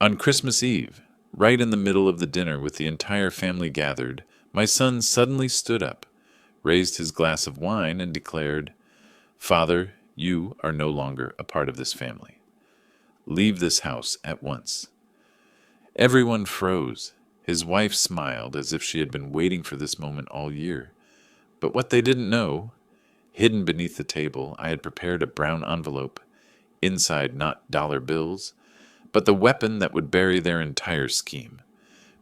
On Christmas Eve, right in the middle of the dinner with the entire family gathered, my son suddenly stood up, raised his glass of wine, and declared, "Father, you are no longer a part of this family. Leave this house at once." Everyone froze. His wife smiled as if she had been waiting for this moment all year. But what they didn't know, hidden beneath the table, I had prepared a brown envelope, inside not dollar bills, but the weapon that would bury their entire scheme.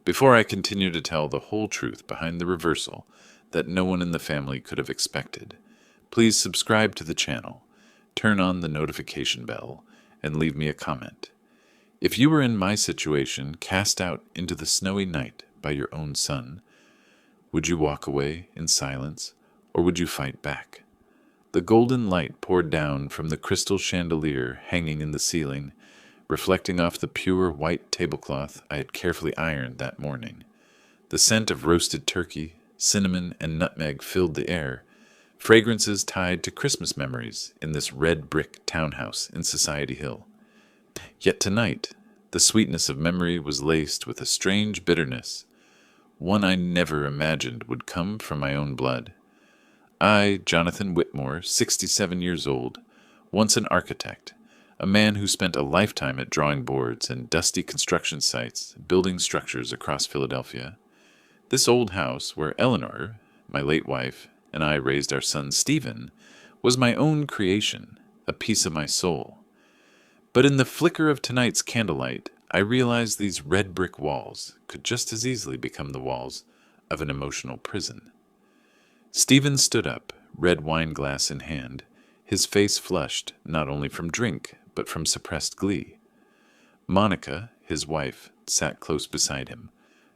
Before I continue to tell the whole truth behind the reversal that no one in the family could have expected, please subscribe to the channel, turn on the notification bell, and leave me a comment. If you were in my situation, cast out into the snowy night by your own son, would you walk away in silence, or would you fight back? The golden light poured down from the crystal chandelier hanging in the ceiling, reflecting off the pure white tablecloth I had carefully ironed that morning. The scent of roasted turkey, cinnamon, and nutmeg filled the air, fragrances tied to Christmas memories in this red brick townhouse in Society Hill. Yet tonight, the sweetness of memory was laced with a strange bitterness, one I never imagined would come from my own blood. I, Jonathan Whitmore, 67 years old, once an architect, a man who spent a lifetime at drawing boards and dusty construction sites, building structures across Philadelphia. This old house, where Eleanor, my late wife, and I raised our son Stephen, was my own creation, a piece of my soul. But in the flicker of tonight's candlelight, I realized these red brick walls could just as easily become the walls of an emotional prison. Stephen stood up, red wine glass in hand, his face flushed not only from drink, but from suppressed glee. Monica, his wife, sat close beside him,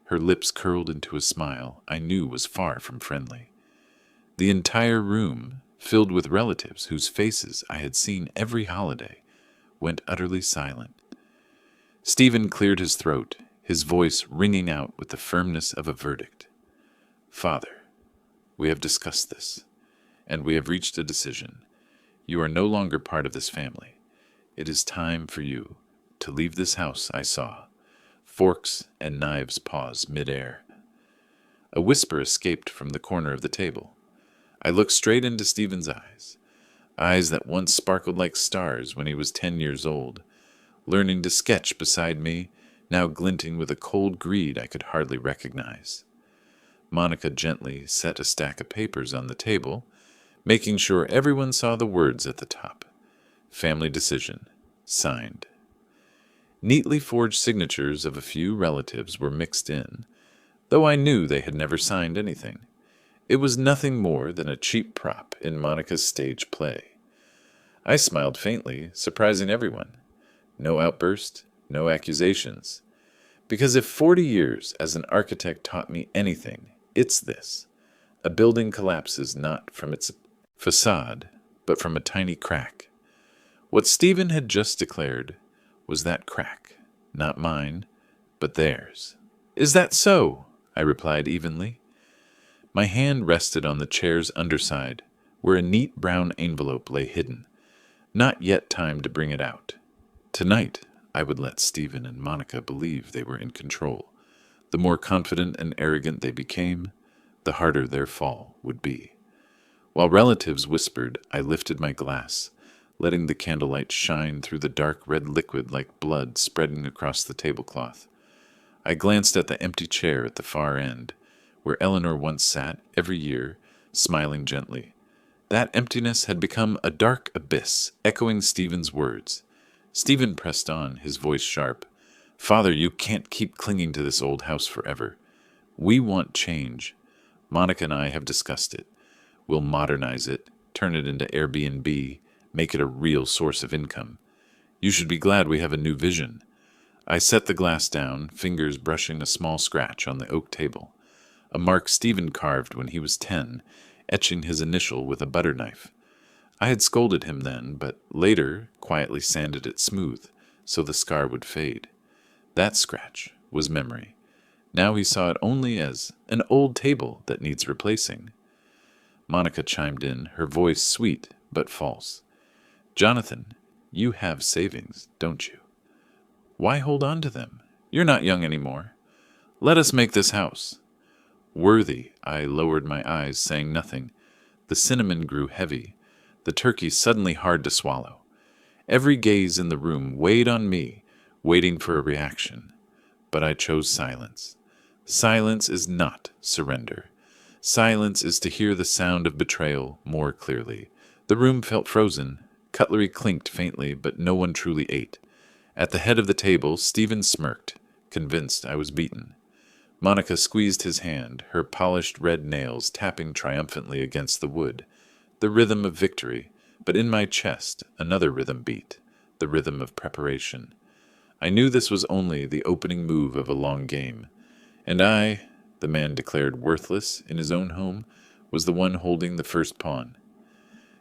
her lips curled into a smile I knew was far from friendly. The entire room, filled with relatives whose faces I had seen every holiday, went utterly silent. Stephen cleared his throat, his voice ringing out with the firmness of a verdict. "Father, we have discussed this, and we have reached a decision. You are no longer part of this family. It is time for you to leave this house I saw." Forks and knives pause mid-air. A whisper escaped from the corner of the table. I looked straight into Stephen's eyes, eyes that once sparkled like stars when he was 10 years old, learning to sketch beside me, now glinting with a cold greed I could hardly recognize. Monica gently set a stack of papers on the table, making sure everyone saw the words at the top. Family decision. Signed. Neatly forged signatures of a few relatives were mixed in, though I knew they had never signed anything. It was nothing more than a cheap prop in Monica's stage play. I smiled faintly, surprising everyone. No outburst, no accusations. Because if 40 years as an architect taught me anything, it's this. A building collapses not from its facade, but from a tiny crack. What Stephen had just declared was that crack, not mine, but theirs. "Is that so?" I replied evenly. My hand rested on the chair's underside, where a neat brown envelope lay hidden. Not yet time to bring it out. Tonight, I would let Stephen and Monica believe they were in control. The more confident and arrogant they became, the harder their fall would be. While relatives whispered, I lifted my glass, letting the candlelight shine through the dark red liquid like blood spreading across the tablecloth. I glanced at the empty chair at the far end, where Eleanor once sat every year, smiling gently. That emptiness had become a dark abyss, echoing Stephen's words. Stephen pressed on, his voice sharp. "Father, you can't keep clinging to this old house forever. We want change. Monica and I have discussed it. We'll modernize it, turn it into Airbnb, make it a real source of income. You should be glad we have a new vision." I set the glass down, fingers brushing a small scratch on the oak table, a mark Stephen carved when he was 10, etching his initial with a butter knife. I had scolded him then, but later quietly sanded it smooth, so the scar would fade. That scratch was memory. Now he saw it only as an old table that needs replacing. Monica chimed in, her voice sweet but false. "Jonathan, you have savings, don't you?" Why hold on to them? You're not young anymore. Let us make this house. Worthy, I lowered my eyes, saying nothing. The cinnamon grew heavy, the turkey suddenly hard to swallow. Every gaze in the room weighed on me, waiting for a reaction. But I chose silence. Silence is not surrender. Silence is to hear the sound of betrayal more clearly. The room felt frozen. Cutlery clinked faintly, but no one truly ate. At the head of the table, Stephen smirked, convinced I was beaten. Monica squeezed his hand, her polished red nails tapping triumphantly against the wood. The rhythm of victory, but in my chest another rhythm beat, the rhythm of preparation. I knew this was only the opening move of a long game. And I, the man declared worthless in his own home, was the one holding the first pawn.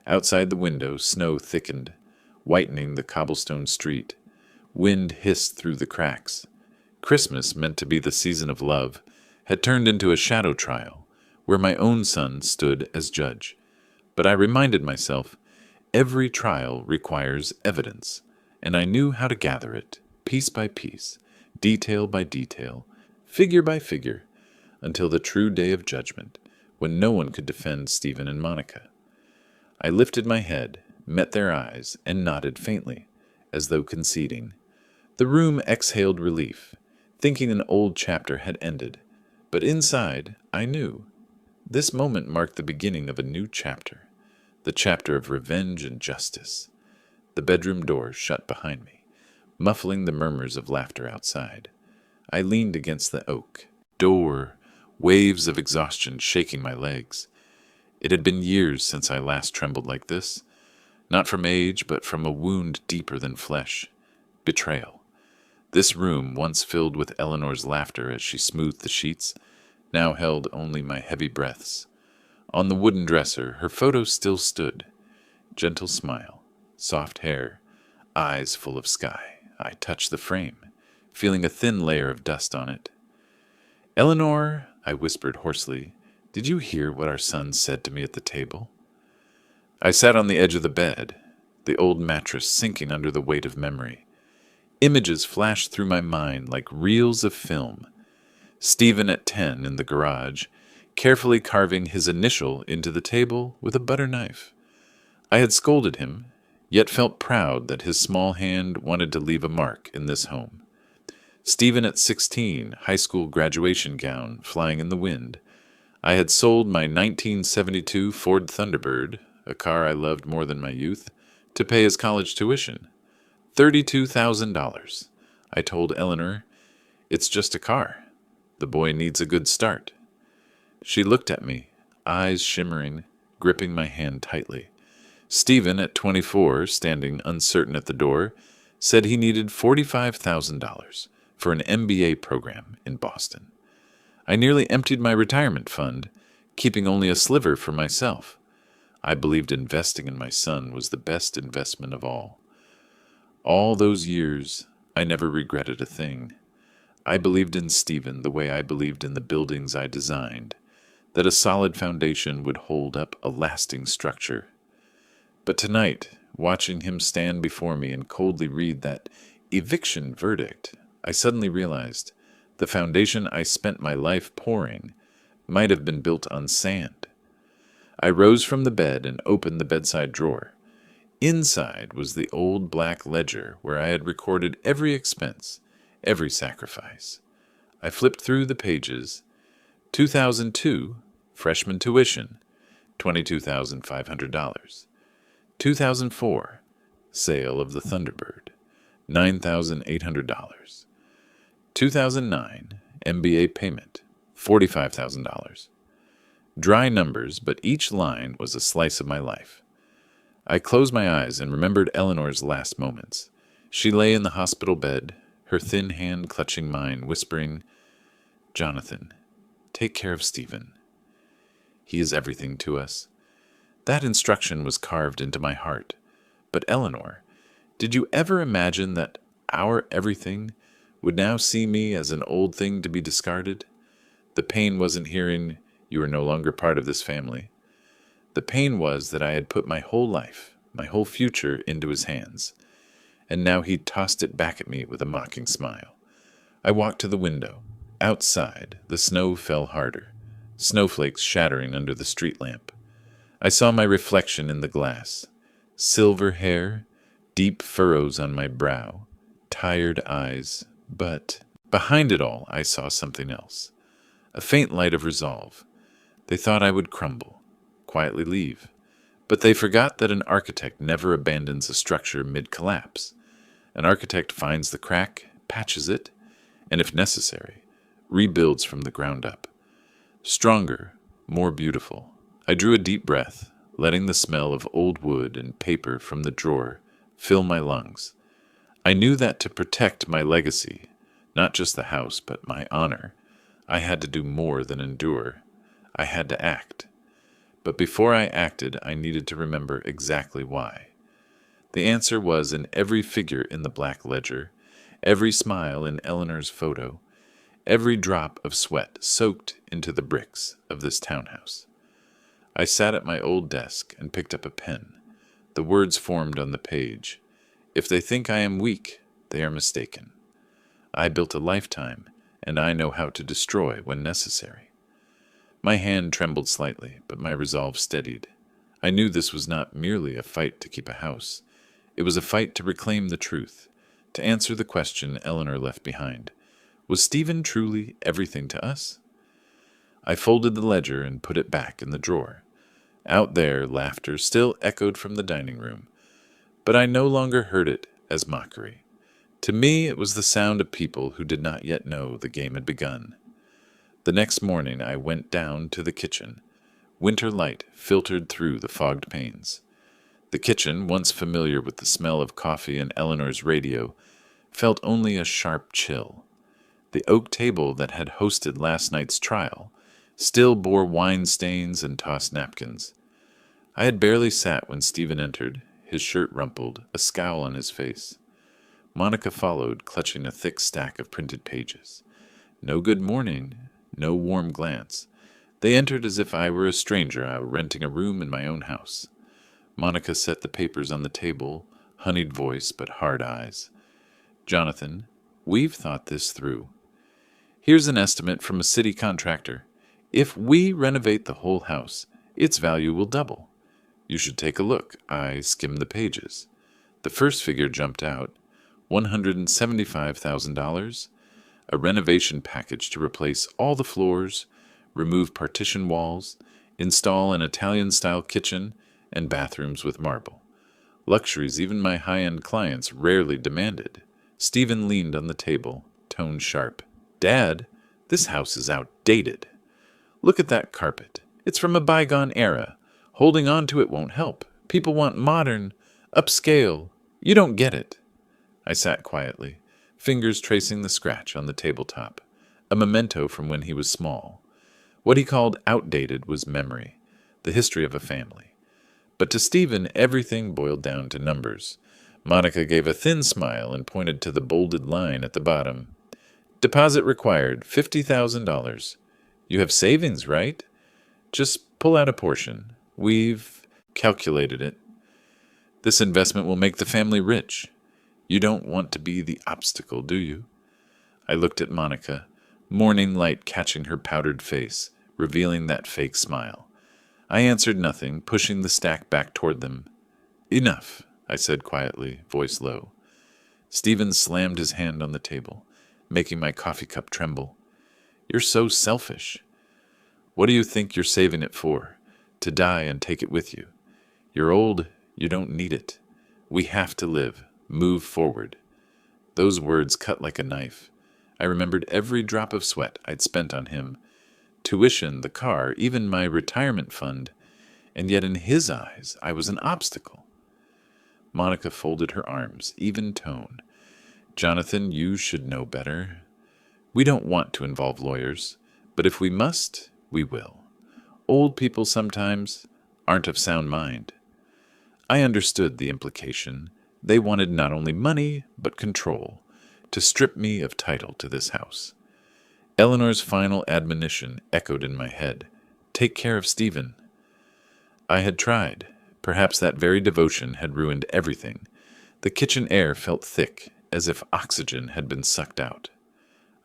Outside the window, snow thickened, whitening the cobblestone street. Wind hissed through the cracks. Christmas, meant to be the season of love, had turned into a shadow trial, where my own son stood as judge. But I reminded myself, every trial requires evidence, and I knew how to gather it, piece by piece, detail by detail, figure by figure, until the true day of judgment, when no one could defend Stephen and Monica. I lifted my head, met their eyes, and nodded faintly, as though conceding. The room exhaled relief, thinking an old chapter had ended. But inside, I knew. This moment marked the beginning of a new chapter, the chapter of revenge and justice. The bedroom door shut behind me, muffling the murmurs of laughter outside. I leaned against the oak door, waves of exhaustion shaking my legs. It had been years since I last trembled like this, not from age, but from a wound deeper than flesh. Betrayal. This room, once filled with Eleanor's laughter as she smoothed the sheets, now held only my heavy breaths. On the wooden dresser, her photo still stood. Gentle smile, soft hair, eyes full of sky. I touched the frame, feeling a thin layer of dust on it. "Eleanor," I whispered hoarsely, "did you hear what our son said to me at the table?" I sat on the edge of the bed, the old mattress sinking under the weight of memory. Images flashed through my mind like reels of film. Stephen at 10 in the garage, carefully carving his initial into the table with a butter knife. I had scolded him, yet felt proud that his small hand wanted to leave a mark in this home. Stephen at 16, high school graduation gown flying in the wind. I had sold my 1972 Ford Thunderbird, a car I loved more than my youth, to pay his college tuition. $32,000. I told Eleanor, "It's just a car. The boy needs a good start." She looked at me, eyes shimmering, gripping my hand tightly. Stephen, at 24, standing uncertain at the door, said he needed $45,000 for an MBA program in Boston. I nearly emptied my retirement fund, keeping only a sliver for myself. I believed investing in my son was the best investment of all. All those years, I never regretted a thing. I believed in Stephen the way I believed in the buildings I designed, that a solid foundation would hold up a lasting structure. But tonight, watching him stand before me and coldly read that eviction verdict, I suddenly realized the foundation I spent my life pouring might have been built on sand. I rose from the bed and opened the bedside drawer. Inside was the old black ledger where I had recorded every expense, every sacrifice. I flipped through the pages. 2002, freshman tuition, $22,500. 2004, sale of the Thunderbird, $9,800. 2009, MBA payment, $45,000. Dry numbers, but each line was a slice of my life. I closed my eyes and remembered Eleanor's last moments. She lay in the hospital bed, her thin hand clutching mine, whispering, "Jonathan, take care of Stephen. He is everything to us." That instruction was carved into my heart. But Eleanor, did you ever imagine that our everything would now see me as an old thing to be discarded? The pain wasn't hearing, "You are no longer part of this family." The pain was that I had put my whole life, my whole future into his hands. and now he tossed it back at me with a mocking smile. I walked to the window. Outside, the snow fell harder, snowflakes shattering under the street lamp. I saw my reflection in the glass. Silver hair, deep furrows on my brow, tired eyes, but behind it all I saw something else. A faint light of resolve. They thought I would crumble, quietly leave. But they forgot that an architect never abandons a structure mid-collapse. An architect finds the crack, patches it, and if necessary, rebuilds from the ground up. Stronger, more beautiful. I drew a deep breath, letting the smell of old wood and paper from the drawer fill my lungs. I knew that to protect my legacy, not just the house, but my honor, I had to do more than endure. I had to act. But before I acted, I needed to remember exactly why. The answer was in every figure in the black ledger, every smile in Eleanor's photo, every drop of sweat soaked into the bricks of this townhouse. I sat at my old desk and picked up a pen. The words formed on the page. If they think I am weak, they are mistaken. I built a lifetime, and I know how to destroy when necessary. My hand trembled slightly, but my resolve steadied. I knew this was not merely a fight to keep a house. It was a fight to reclaim the truth, to answer the question Eleanor left behind. Was Stephen truly everything to us? I folded the ledger and put it back in the drawer. Out there, laughter still echoed from the dining room, but I no longer heard it as mockery. To me, it was the sound of people who did not yet know the game had begun. The next morning, I went down to the kitchen. Winter light filtered through the fogged panes. The kitchen, once familiar with the smell of coffee and Eleanor's radio, felt only a sharp chill. The oak table that had hosted last night's trial still bore wine stains and tossed napkins. I had barely sat when Stephen entered, his shirt rumpled, a scowl on his face. Monica followed, clutching a thick stack of printed pages. No good morning, no warm glance. They entered as if I were a stranger renting a room in my own house. Monica set the papers on the table, honeyed voice but hard eyes. Jonathan, we've thought this through. Here's an estimate from a city contractor. If we renovate the whole house, its value will double. You should take a look. I skimmed the pages. The first figure jumped out. $175,000, a renovation package to replace all the floors, remove partition walls, install an Italian-style kitchen, and bathrooms with marble. Luxuries even my high-end clients rarely demanded. Stephen leaned on the table, tone sharp. Dad, this house is outdated. Look at that carpet. It's from a bygone era. Holding on to it won't help. People want modern, upscale. You don't get it. I sat quietly, fingers tracing the scratch on the tabletop, a memento from when he was small. What he called outdated was memory, the history of a family. But to Stephen, everything boiled down to numbers. Monica gave a thin smile and pointed to the bolded line at the bottom. Deposit required, $50,000. You have savings, right? Just pull out a portion. We've calculated it. This investment will make the family rich. You don't want to be the obstacle, do you? I looked at Monica, morning light catching her powdered face, revealing that fake smile. I answered nothing, pushing the stack back toward them. Enough, I said quietly, voice low. Stephen slammed his hand on the table, making my coffee cup tremble. You're so selfish. What do you think you're saving it for? To die and take it with you. You're old, you don't need it. We have to live. Move forward. Those words cut like a knife. I remembered every drop of sweat I'd spent on him. Tuition, the car, even my retirement fund. And yet in his eyes, I was an obstacle. Monica folded her arms, even tone. Jonathan, you should know better. We don't want to involve lawyers, but if we must, we will. Old people sometimes aren't of sound mind. I understood the implication. They wanted not only money, but control, to strip me of title to this house. Eleanor's final admonition echoed in my head. Take care of Stephen. I had tried. Perhaps that very devotion had ruined everything. The kitchen air felt thick, as if oxygen had been sucked out.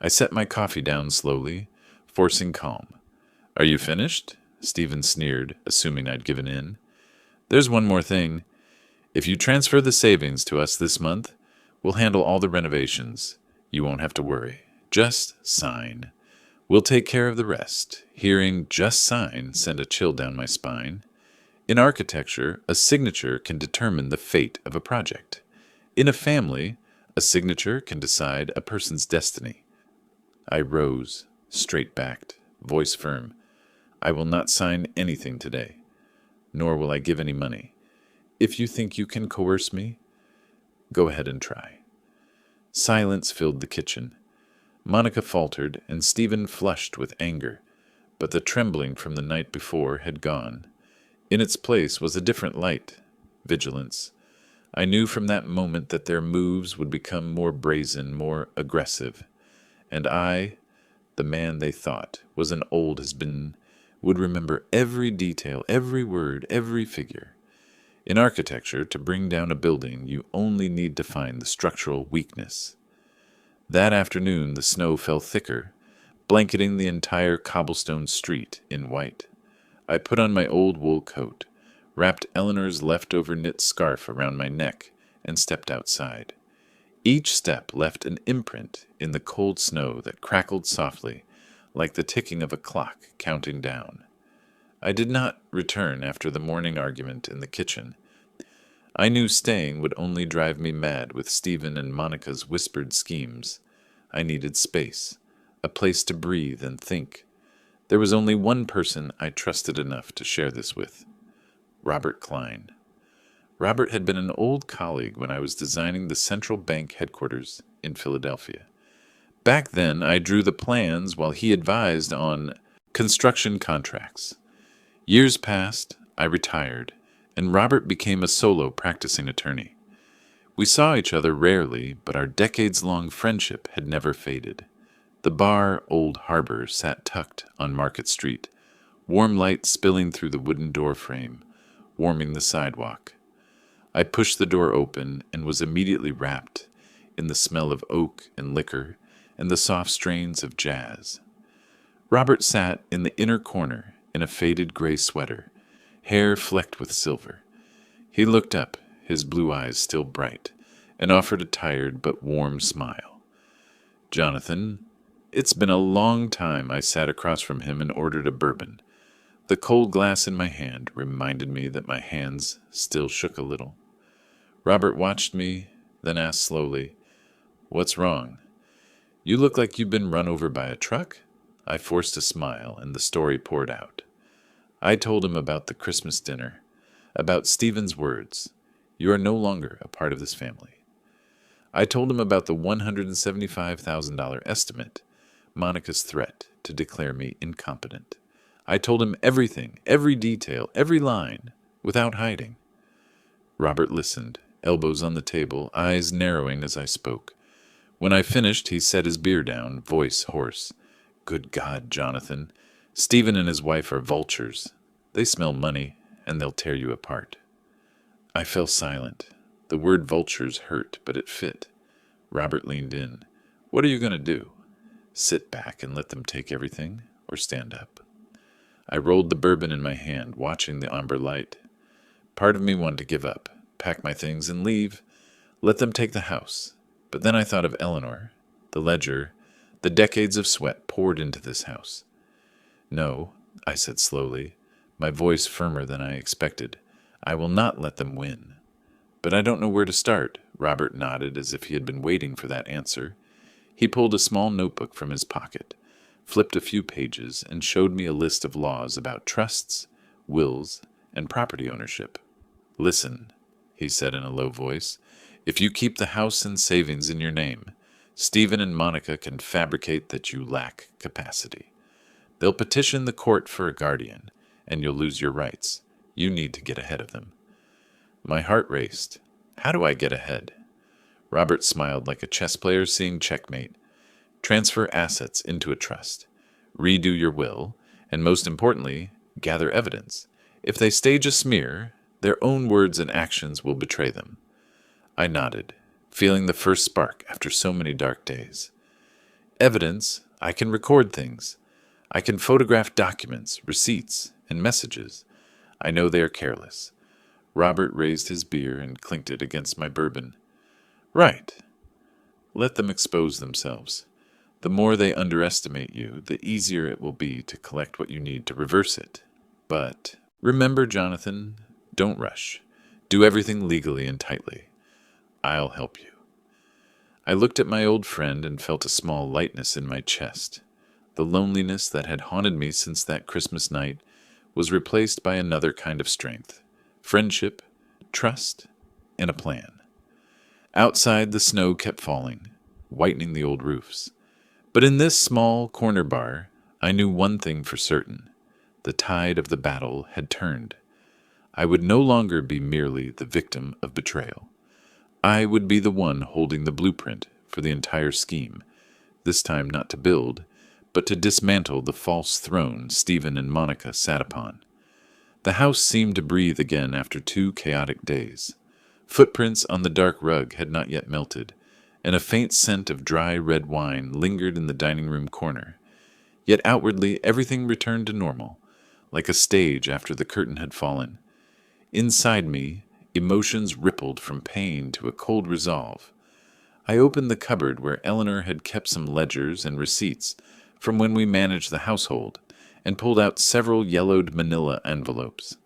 I set my coffee down slowly, forcing calm. "Are you finished?" Stephen sneered, assuming I'd given in. "There's one more thing. If you transfer the savings to us this month, we'll handle all the renovations. You won't have to worry. Just sign. We'll take care of the rest." Hearing "just sign" sent a chill down my spine. In architecture, a signature can determine the fate of a project. In a family, a signature can decide a person's destiny. I rose, straight-backed, voice firm. "I will not sign anything today, nor will I give any money. If you think you can coerce me, go ahead and try." Silence filled the kitchen. Monica faltered, and Stephen flushed with anger, but the trembling from the night before had gone. In its place was a different light, vigilance. I knew from that moment that their moves would become more brazen, more aggressive, and I, the man they thought was an old has-been, would remember every detail, every word, every figure. In architecture, to bring down a building, you only need to find the structural weakness. That afternoon, the snow fell thicker, blanketing the entire cobblestone street in white. I put on my old wool coat, wrapped Eleanor's leftover knit scarf around my neck, and stepped outside. Each step left an imprint in the cold snow that crackled softly, like the ticking of a clock counting down. I did not return after the morning argument in the kitchen. I knew staying would only drive me mad with Stephen and Monica's whispered schemes. I needed space, a place to breathe and think. There was only one person I trusted enough to share this with: Robert Klein. Robert had been an old colleague when I was designing the central bank headquarters in Philadelphia. Back then, I drew the plans while he advised on construction contracts. Years passed, I retired, and Robert became a solo practicing attorney. We saw each other rarely, but our decades-long friendship had never faded. The bar, Old Harbor, sat tucked on Market Street, warm light spilling through the wooden door frame, warming the sidewalk. I pushed the door open and was immediately wrapped in the smell of oak and liquor and the soft strains of jazz. Robert sat in the inner corner in a faded gray sweater, hair flecked with silver. He looked up, his blue eyes still bright, and offered a tired but warm smile. "Jonathan, it's been a long time." I sat across from him and ordered a bourbon. The cold glass in my hand reminded me that my hands still shook a little. Robert watched me, then asked slowly, "What's wrong? You look like you've been run over by a truck?" I forced a smile, and the story poured out. I told him about the Christmas dinner, about Stephen's words, "You are no longer a part of this family." I told him about the $175,000 estimate, Monica's threat to declare me incompetent. I told him everything, every detail, every line, without hiding. Robert listened, elbows on the table, eyes narrowing as I spoke. When I finished, he set his beer down, voice hoarse. "Good God, Jonathan, Stephen and his wife are vultures. They smell money, and they'll tear you apart." I fell silent. The word vultures hurt, but it fit. Robert leaned in. "What are you going to do? Sit back and let them take everything, or stand up?" I rolled the bourbon in my hand, watching the amber light. Part of me wanted to give up, pack my things and leave, let them take the house. But then I thought of Eleanor, the ledger, the decades of sweat poured into this house. "No," I said slowly, my voice firmer than I expected. "I will not let them win." "But I don't know where to start." Robert nodded as if he had been waiting for that answer. He pulled a small notebook from his pocket, flipped a few pages, and showed me a list of laws about trusts, wills, and property ownership. "Listen," he said in a low voice, "if you keep the house and savings in your name, Stephen and Monica can fabricate that you lack capacity. They'll petition the court for a guardian, and you'll lose your rights. You need to get ahead of them." My heart raced. How do I get ahead? Robert smiled like a chess player seeing checkmate. "Transfer assets into a trust. Redo your will, and most importantly, gather evidence. If they stage a smear, their own words and actions will betray them." I nodded, feeling the first spark after so many dark days. Evidence, I can record things. I can photograph documents, receipts, and messages. I know they are careless. Robert raised his beer and clinked it against my bourbon. Right. Let them expose themselves. The more they underestimate you, the easier it will be to collect what you need to reverse it. But remember, Jonathan, don't rush. Do everything legally and tightly. I'll help you. I looked at my old friend and felt a small lightness in my chest. The loneliness that had haunted me since that Christmas night was replaced by another kind of strength. Friendship, trust, and a plan. Outside, the snow kept falling, whitening the old roofs. But in this small corner bar, I knew one thing for certain. The tide of the battle had turned. I would no longer be merely the victim of betrayal. I would be the one holding the blueprint for the entire scheme, this time not to build, but to dismantle the false throne Stephen and Monica sat upon. The house seemed to breathe again after 2 chaotic days. Footprints on the dark rug had not yet melted, and a faint scent of dry red wine lingered in the dining room corner. Yet outwardly everything returned to normal, like a stage after the curtain had fallen. Inside me, emotions rippled from pain to a cold resolve. I opened the cupboard where Eleanor had kept some ledgers and receipts from when we managed the household, and pulled out several yellowed manila envelopes.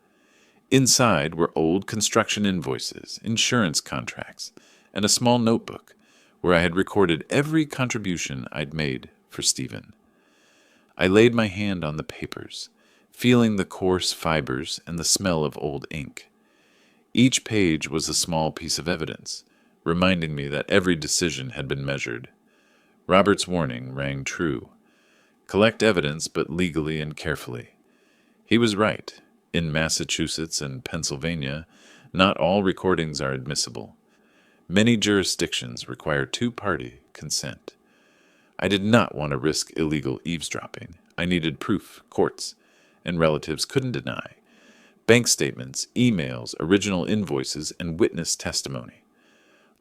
Inside were old construction invoices, insurance contracts, and a small notebook where I had recorded every contribution I'd made for Stephen. I laid my hand on the papers, feeling the coarse fibers and the smell of old ink. Each page was a small piece of evidence, reminding me that every decision had been measured. Robert's warning rang true. Collect evidence, but legally and carefully. He was right. In Massachusetts and Pennsylvania, not all recordings are admissible. Many jurisdictions require 2-party consent. I did not want to risk illegal eavesdropping. I needed proof courts and relatives couldn't deny. Bank statements, emails, original invoices, and witness testimony.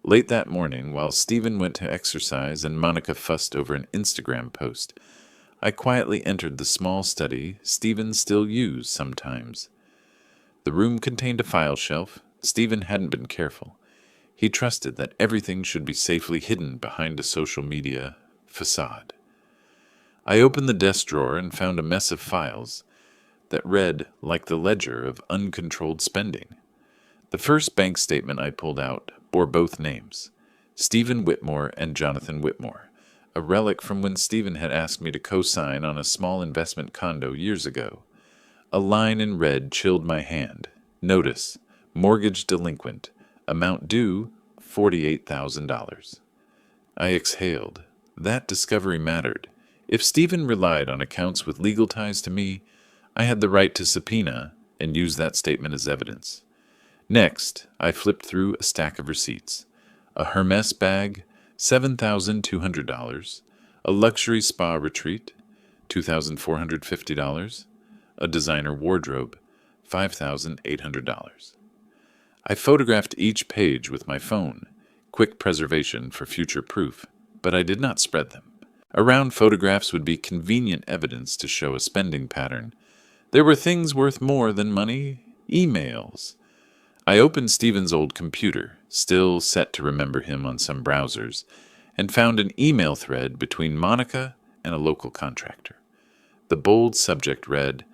Late that morning, while Stephen went to exercise and Monica fussed over an Instagram post, I quietly entered the small study Stephen still used sometimes. The room contained a file shelf. Stephen hadn't been careful. He trusted that everything should be safely hidden behind a social media facade. I opened the desk drawer and found a mess of files that read like the ledger of uncontrolled spending. The first bank statement I pulled out bore both names, Stephen Whitmore and Jonathan Whitmore, a relic from when Stephen had asked me to co-sign on a small investment condo years ago. A line in red chilled my hand. Notice, mortgage delinquent, amount due $48,000. I exhaled. That discovery mattered. If Stephen relied on accounts with legal ties to me, I had the right to subpoena and use that statement as evidence. Next, I flipped through a stack of receipts. A Hermes bag, $7,200, a luxury spa retreat, $2,450, a designer wardrobe, $5,800. I photographed each page with my phone, quick preservation for future proof, but I did not spread them. Around photographs would be convenient evidence to show a spending pattern. There were things worth more than money, emails. I opened Stephen's old computer, still set to remember him on some browsers, and found an email thread between Monica and a local contractor. The bold subject read,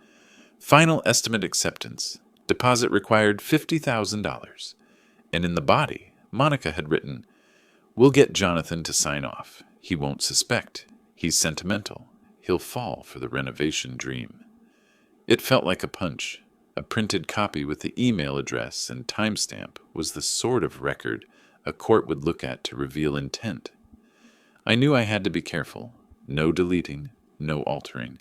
"Final estimate acceptance. Deposit required $50,000. And in the body, Monica had written, "We'll get Jonathan to sign off. He won't suspect. He's sentimental. He'll fall for the renovation dream." It felt like a punch. A printed copy with the email address and timestamp was the sort of record a court would look at to reveal intent. I knew I had to be careful. No deleting, no altering.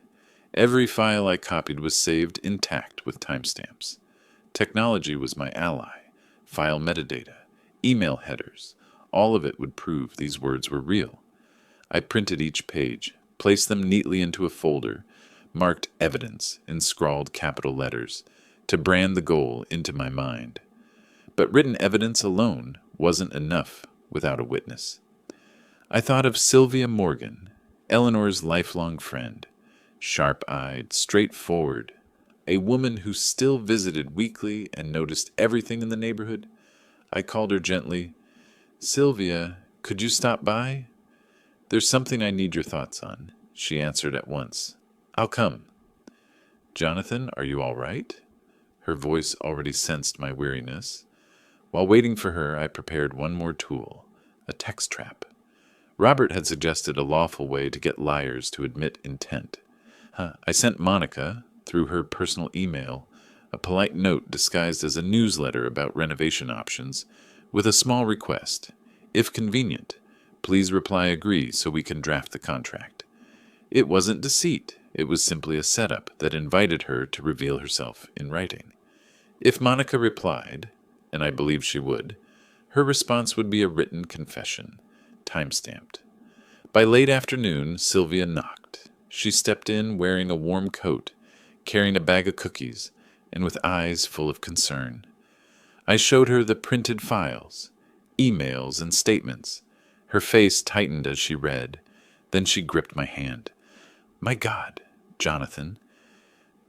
Every file I copied was saved intact with timestamps. Technology was my ally. File metadata, email headers, all of it would prove these words were real. I printed each page, placed them neatly into a folder, marked evidence in scrawled capital letters, to brand the goal into my mind. But written evidence alone wasn't enough without a witness. I thought of Sylvia Morgan, Eleanor's lifelong friend, sharp-eyed, straightforward, a woman who still visited weekly and noticed everything in the neighborhood. I called her gently. "Sylvia, could you stop by? There's something I need your thoughts on." She answered at once. "I'll come." "Jonathan, are you all right?" Her voice already sensed my weariness. While waiting for her, I prepared one more tool, a text trap. Robert had suggested a lawful way to get liars to admit intent. I sent Monica, through her personal email, a polite note disguised as a newsletter about renovation options, with a small request. If convenient, please reply agree so we can draft the contract. It wasn't deceit. It was simply a setup that invited her to reveal herself in writing. If Monica replied, and I believe she would, her response would be a written confession, time-stamped. By late afternoon, Sylvia knocked. She stepped in wearing a warm coat, carrying a bag of cookies, and with eyes full of concern. I showed her the printed files, emails and statements. Her face tightened as she read. Then she gripped my hand. "My God, Jonathan,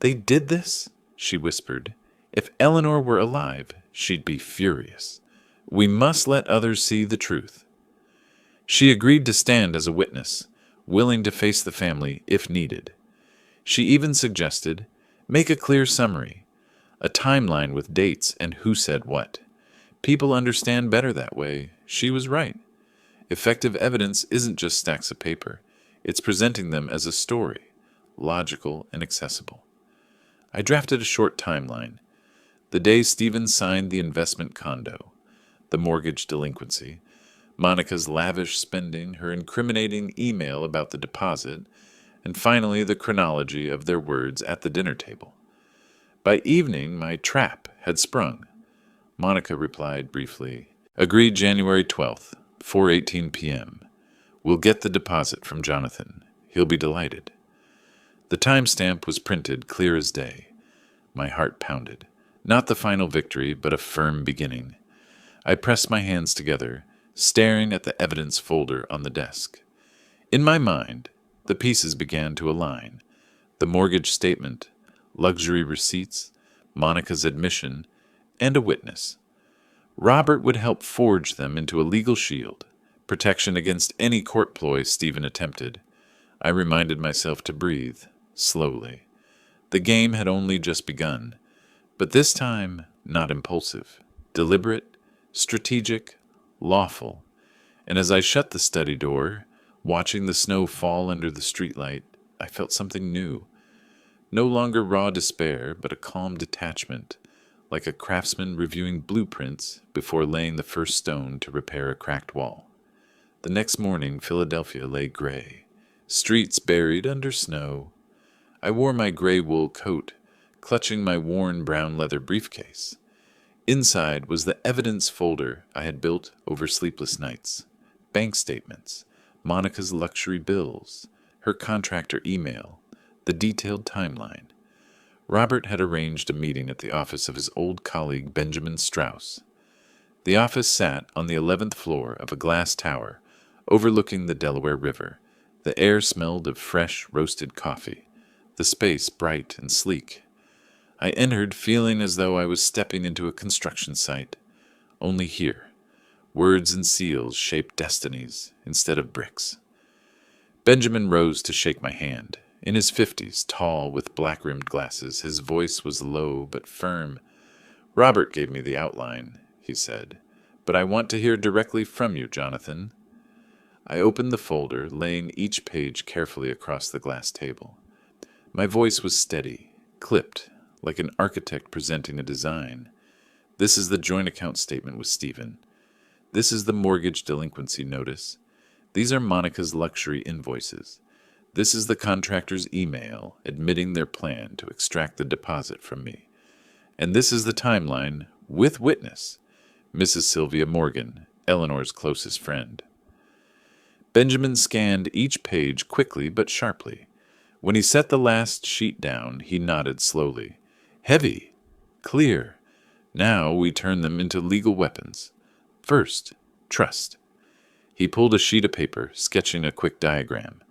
they did this?" she whispered. "If Eleanor were alive, she'd be furious. We must let others see the truth." She agreed to stand as a witness, willing to face the family if needed. She even suggested, make a clear summary, a timeline with dates and who said what. People understand better that way. She was right. Effective evidence isn't just stacks of paper. It's presenting them as a story, logical and accessible. I drafted a short timeline. The day Stephen signed the investment condo, the mortgage delinquency, Monica's lavish spending, her incriminating email about the deposit, and finally the chronology of their words at the dinner table. By evening, my trap had sprung. Monica replied briefly, "Agreed January 12th, 4:18 p.m. We'll get the deposit from Jonathan. He'll be delighted." The timestamp was printed clear as day. My heart pounded. Not the final victory, but a firm beginning. I pressed my hands together, staring at the evidence folder on the desk. In my mind, the pieces began to align. The mortgage statement, luxury receipts, Monica's admission, and a witness. Robert would help forge them into a legal shield, protection against any court ploy Stephen attempted. I reminded myself to breathe, slowly. The game had only just begun, but this time not impulsive, deliberate, strategic, lawful. And as I shut the study door, watching the snow fall under the streetlight, I felt something new. No longer raw despair, but a calm detachment, like a craftsman reviewing blueprints before laying the first stone to repair a cracked wall. The next morning, Philadelphia lay gray, streets buried under snow. I wore my gray wool coat, clutching my worn brown leather briefcase. Inside was the evidence folder I had built over sleepless nights. Bank statements, Monica's luxury bills, her contractor email, the detailed timeline. Robert had arranged a meeting at the office of his old colleague Benjamin Strauss. The office sat on the 11th floor of a glass tower overlooking the Delaware River. The air smelled of fresh roasted coffee, the space bright and sleek. I entered feeling as though I was stepping into a construction site. Only here, words and seals shaped destinies instead of bricks. Benjamin rose to shake my hand. In his 50s, tall with black-rimmed glasses, his voice was low but firm. "Robert gave me the outline," he said, "but I want to hear directly from you, Jonathan." I opened the folder, laying each page carefully across the glass table. My voice was steady, clipped, like an architect presenting a design. "This is the joint account statement with Stephen. This is the mortgage delinquency notice. These are Monica's luxury invoices. This is the contractor's email admitting their plan to extract the deposit from me. And this is the timeline, with witness, Mrs. Sylvia Morgan, Eleanor's closest friend." Benjamin scanned each page quickly but sharply. When he set the last sheet down, he nodded slowly. "Heavy. Clear. Now we turn them into legal weapons. First, trust. He pulled a sheet of paper, sketching a quick diagram.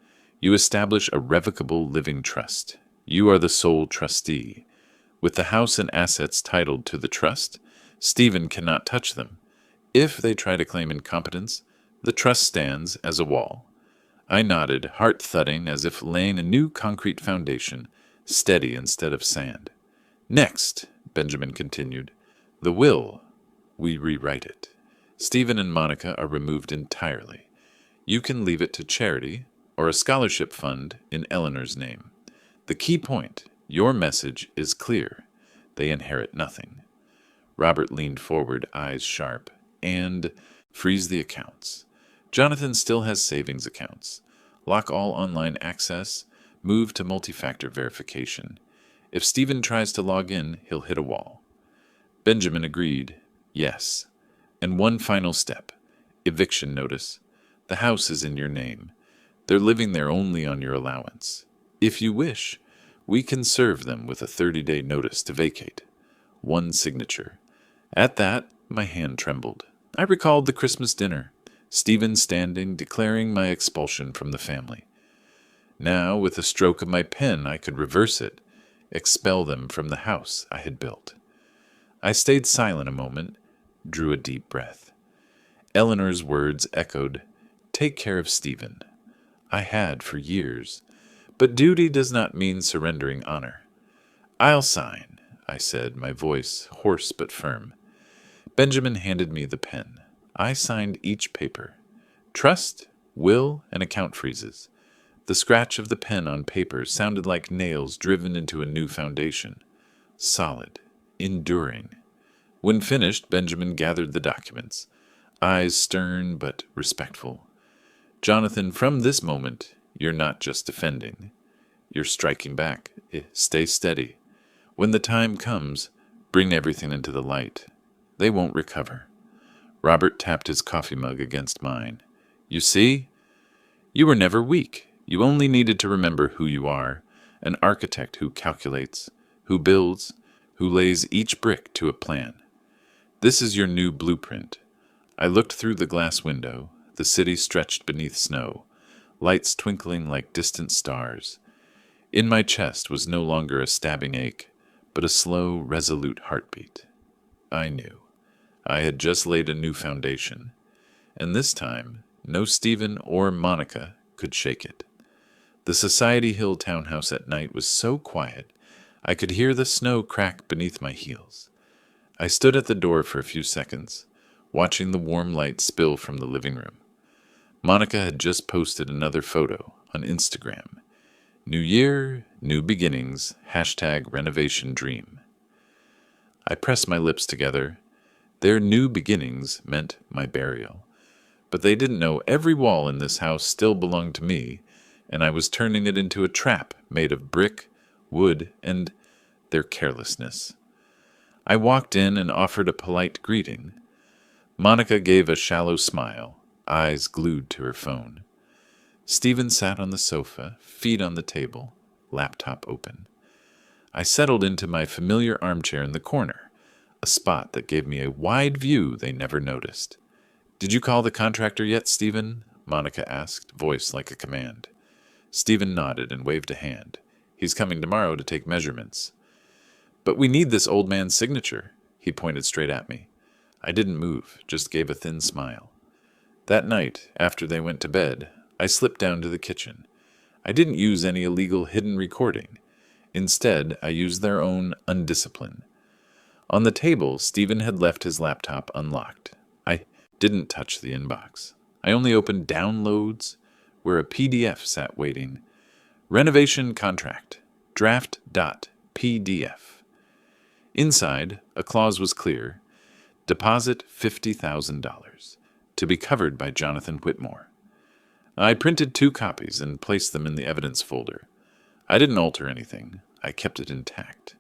You establish a revocable living trust. You are the sole trustee. With the house and assets titled to the trust, Stephen cannot touch them. If they try to claim incompetence, the trust stands as a wall. I nodded, heart thudding as if laying a new concrete foundation, steady instead of sand. Next, Benjamin continued, the will. We rewrite it. Stephen and Monica are removed entirely. You can leave it to charity or a scholarship fund in Eleanor's name. The key point, your message is clear. They inherit nothing. Robert leaned forward, eyes sharp, and freeze the accounts. Jonathan still has savings accounts. Lock all online access. Move to multi-factor verification. If Stephen tries to log in, he'll hit a wall. Benjamin agreed. Yes. And one final step. Eviction notice. The house is in your name. They're living there only on your allowance. If you wish, we can serve them with a 30-day notice to vacate. One signature. At that, my hand trembled. I recalled the Christmas dinner. Stephen standing, declaring my expulsion from the family. Now, with a stroke of my pen, I could reverse it, expel them from the house I had built. I stayed silent a moment, drew a deep breath. Eleanor's words echoed, "Take care of Stephen." I had for years, but duty does not mean surrendering honor. "I'll sign," I said, my voice hoarse but firm. Benjamin handed me the pen. I signed each paper. Trust, will, and account freezes. The scratch of the pen on paper sounded like nails driven into a new foundation. Solid, enduring. When finished, Benjamin gathered the documents, eyes stern but respectful. "Jonathan, from this moment, you're not just defending. You're striking back. Stay steady. When the time comes, bring everything into the light. They won't recover." Robert tapped his coffee mug against mine. "You see? You were never weak. You only needed to remember who you are, an architect who calculates, who builds, who lays each brick to a plan. This is your new blueprint." I looked through the glass window. The city stretched beneath snow, lights twinkling like distant stars. In my chest was no longer a stabbing ache, but a slow, resolute heartbeat. I knew. I had just laid a new foundation, and this time, no Stephen or Monica could shake it. The Society Hill townhouse at night was so quiet, I could hear the snow crack beneath my heels. I stood at the door for a few seconds, watching the warm light spill from the living room. Monica had just posted another photo on Instagram. New year, new beginnings, #renovation dream. I pressed my lips together. Their new beginnings meant my burial. But they didn't know every wall in this house still belonged to me, and I was turning it into a trap made of brick, wood, and their carelessness. I walked in and offered a polite greeting. Monica gave a shallow smile, eyes glued to her phone. Stephen sat on the sofa, feet on the table, laptop open. I settled into my familiar armchair in the corner, a spot that gave me a wide view they never noticed. "Did you call the contractor yet, Stephen?" Monica asked, voice like a command. Stephen nodded and waved a hand. "He's coming tomorrow to take measurements." "But we need this old man's signature." He pointed straight at me. I didn't move, just gave a thin smile. That night, after they went to bed, I slipped down to the kitchen. I didn't use any illegal hidden recording. Instead, I used their own undiscipline. On the table, Stephen had left his laptop unlocked. I didn't touch the inbox. I only opened downloads, where a PDF sat waiting. Renovation contract. Draft.pdf. Inside, a clause was clear. Deposit $50,000, to be covered by Jonathan Whitmore. I printed 2 copies and placed them in the evidence folder. I didn't alter anything. I kept it intact.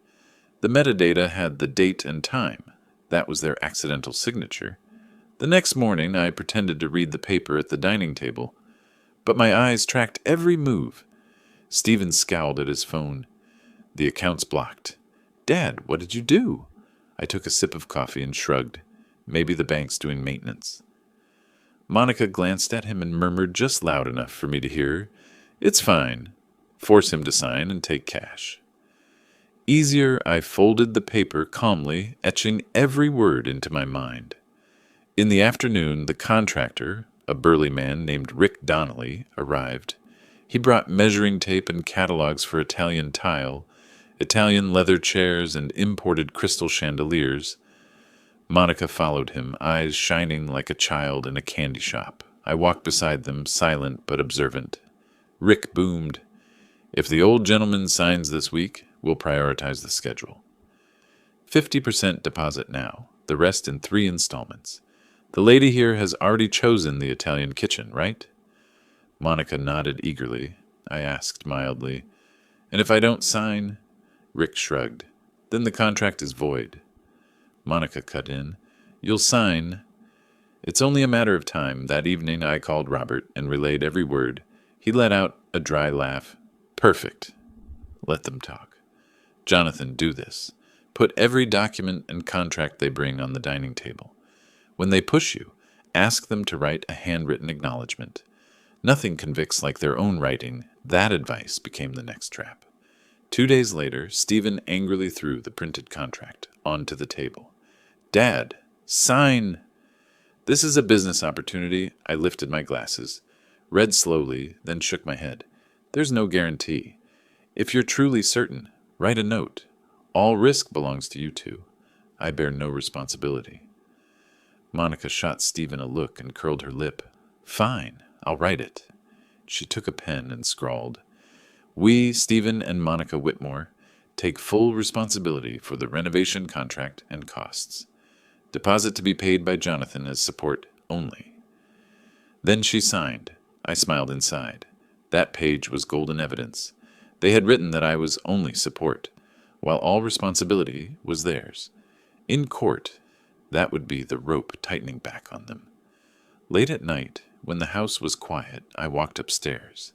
The metadata had the date and time. That was their accidental signature. The next morning, I pretended to read the paper at the dining table, but my eyes tracked every move. Stephen scowled at his phone. "The account's blocked." "Dad, what did you do?" I took a sip of coffee and shrugged. Maybe the bank's doing maintenance. Monica glanced at him and murmured just loud enough for me to hear, "It's fine." Force him to sign and take cash. Easier, I folded the paper calmly, etching every word into my mind. In the afternoon, the contractor, a burly man named Rick Donnelly, arrived. He brought measuring tape and catalogs for Italian tile, Italian leather chairs, and imported crystal chandeliers. Monica followed him, eyes shining like a child in a candy shop. I walked beside them, silent but observant. Rick boomed, "If the old gentleman signs this week, we'll prioritize the schedule. 50% deposit now, the rest in 3 installments. The lady here has already chosen the Italian kitchen, right?" Monica nodded eagerly. I asked mildly, "And if I don't sign?" Rick shrugged. "Then the contract is void." Monica cut in, "You'll sign." It's only a matter of time. That evening I called Robert and relayed every word. He let out a dry laugh. "Perfect. Let them talk. Jonathan, do this. Put every document and contract they bring on the dining table. When they push you, ask them to write a handwritten acknowledgement. Nothing convicts like their own writing. That advice became the next trap. 2 days later, Stephen angrily threw the printed contract onto the table. "Dad, sign!" "This is a business opportunity." I lifted my glasses, read slowly, then shook my head. "There's no guarantee. If you're truly certain, write a note. All risk belongs to you two. I bear no responsibility." Monica shot Stephen a look and curled her lip. "Fine, I'll write it." She took a pen and scrawled, "We, Stephen and Monica Whitmore, take full responsibility for the renovation contract and costs. Deposit to be paid by Jonathan as support only." Then she signed. I smiled inside. That page was golden evidence. They had written that I was only support, while all responsibility was theirs. In court, that would be the rope tightening back on them. Late at night, when the house was quiet, I walked upstairs.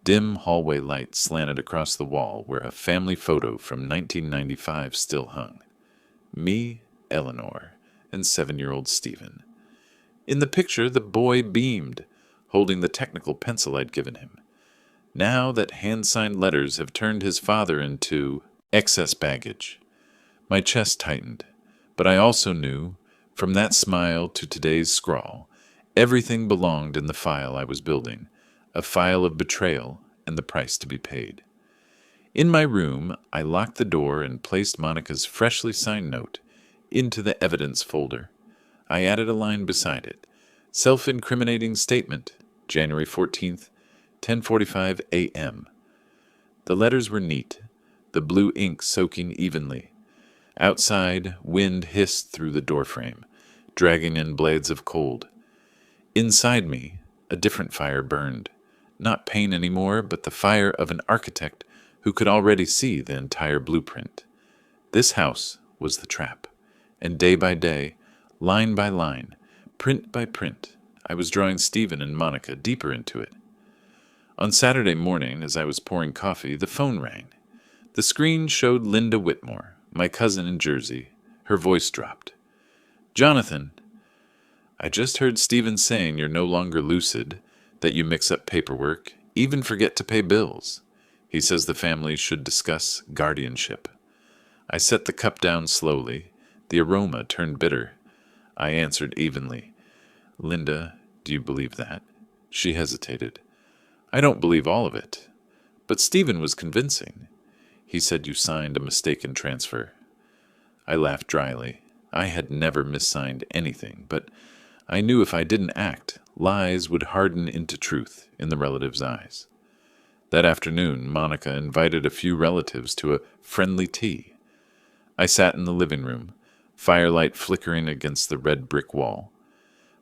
Dim hallway light slanted across the wall where a family photo from 1995 still hung. Me, Eleanor, and 7-year-old Stephen. In the picture, the boy beamed, holding the technical pencil I'd given him. Now that hand-signed letters have turned his father into excess baggage. My chest tightened, but I also knew, from that smile to today's scrawl, everything belonged in the file I was building, a file of betrayal and the price to be paid. In my room, I locked the door and placed Monica's freshly signed note into the evidence folder. I added a line beside it. Self-incriminating statement, January 14th, 10:45 a.m. The letters were neat, the blue ink soaking evenly. Outside, wind hissed through the doorframe, dragging in blades of cold. Inside me, a different fire burned. Not pain anymore, but the fire of an architect who could already see the entire blueprint. This house was the trap, and day by day, line by line, print by print, I was drawing Stephen and Monica deeper into it. On Saturday morning, as I was pouring coffee, the phone rang. The screen showed Linda Whitmore, my cousin in Jersey. Her voice dropped. "Jonathan, I just heard Stephen saying you're no longer lucid, that you mix up paperwork, even forget to pay bills. He says the family should discuss guardianship." I set the cup down slowly. The aroma turned bitter. I answered evenly, "Linda, do you believe that?" She hesitated. "I don't believe all of it. But Stephen was convincing. He said you signed a mistaken transfer." I laughed dryly. I had never missigned anything, but I knew if I didn't act, lies would harden into truth in the relatives' eyes. That afternoon, Monica invited a few relatives to a friendly tea. I sat in the living room, firelight flickering against the red brick wall.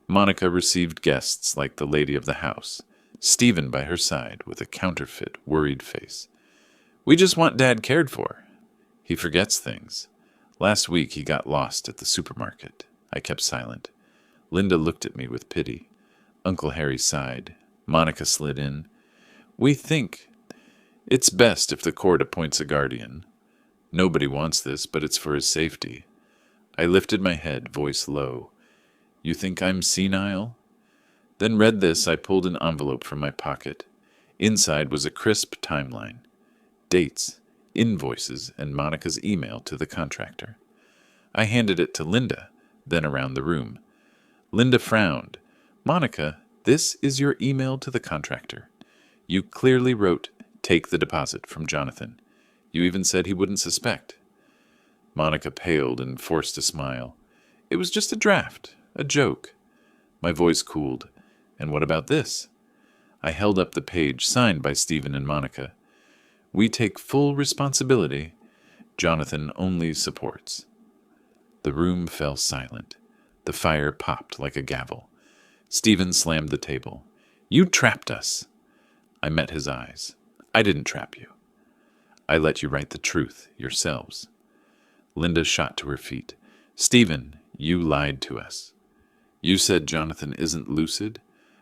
Monica received guests like the lady of the house, Stephen by her side with a counterfeit, worried face. "We just want Dad cared for. He forgets things. Last week he got lost at the supermarket." I kept silent. Linda looked at me with pity. Uncle Harry sighed. Monica slid in. "We think it's best if the court appoints a guardian. Nobody wants this, but it's for his safety." I lifted my head, voice low. You think I'm senile? Then read this. I pulled an envelope from my pocket. Inside was a crisp timeline. Dates, invoices, and Monica's email to the contractor. I handed it to Linda, then around the room. Linda frowned. Monica, this is your email to the contractor. You clearly wrote, "Take the deposit," from Jonathan. You even said he wouldn't suspect. Monica paled and forced a smile. It was just a draft, a joke. My voice cooled. And what about this? I held up the page signed by Stephen and Monica. We take full responsibility. Jonathan only supports. The room fell silent. The fire popped like a gavel. Stephen slammed the table. You trapped us. I met his eyes. I didn't trap you. I let you write the truth yourselves. Linda shot to her feet. Stephen, you lied to us. You said Jonathan isn't lucid,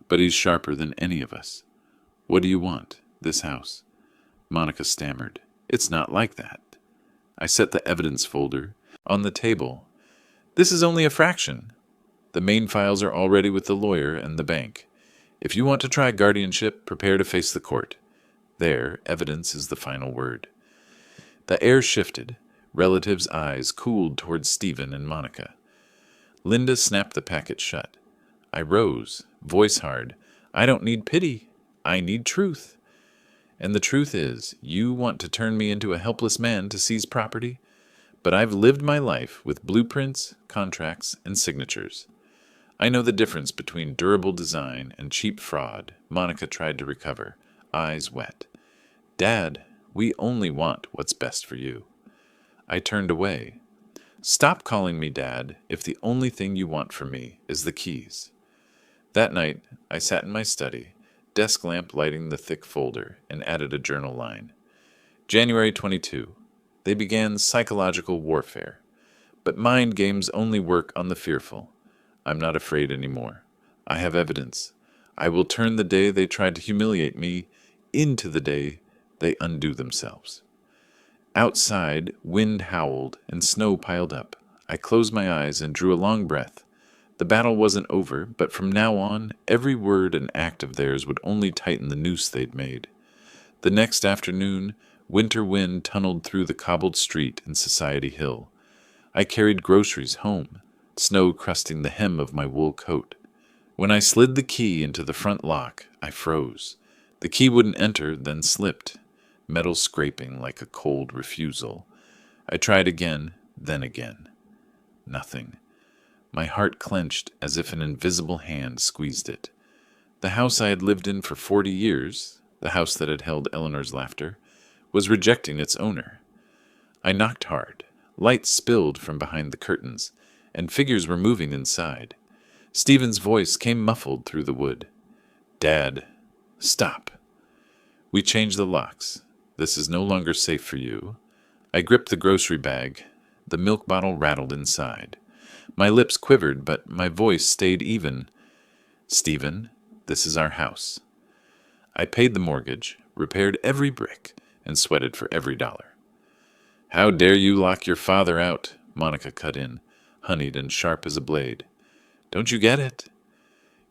but he's sharper than any of us. What do you want, this house? Monica stammered. It's not like that. I set the evidence folder on the table. This is only a fraction. The main files are already with the lawyer and the bank. If you want to try guardianship, prepare to face the court. There, evidence is the final word. The air shifted. Relatives' eyes cooled towards Stephen and Monica. Linda snapped the packet shut. I rose, voice hard. I don't need pity. I need truth. And the truth is, you want to turn me into a helpless man to seize property? But I've lived my life with blueprints, contracts, and signatures. I know the difference between durable design and cheap fraud. Monica tried to recover, eyes wet. Dad, we only want what's best for you. I turned away. Stop calling me Dad if the only thing you want from me is the keys. That night, I sat in my study, desk lamp lighting the thick folder, and added a journal line. January 22. They began psychological warfare. But mind games only work on the fearful. I'm not afraid anymore. I have evidence. I will turn the day they tried to humiliate me into the day they undo themselves. Outside, wind howled and snow piled up. I closed my eyes and drew a long breath. The battle wasn't over, but from now on, every word and act of theirs would only tighten the noose they'd made. The next afternoon, winter wind tunneled through the cobbled street in Society Hill. I carried groceries home, snow crusting the hem of my wool coat. When I slid the key into the front lock, I froze. The key wouldn't enter, then slipped, metal scraping like a cold refusal. I tried again, then again. Nothing. My heart clenched as if an invisible hand squeezed it. The house I had lived in for 40 years, the house that had held Eleanor's laughter, was rejecting its owner. I knocked hard. Light spilled from behind the curtains, and figures were moving inside. Stephen's voice came muffled through the wood. Dad, stop. We changed the locks. This is no longer safe for you. I gripped the grocery bag. The milk bottle rattled inside. My lips quivered, but my voice stayed even. Stephen, this is our house. I paid the mortgage, repaired every brick, and sweated for every dollar. How dare you lock your father out? Monica cut in, honeyed and sharp as a blade. Don't you get it?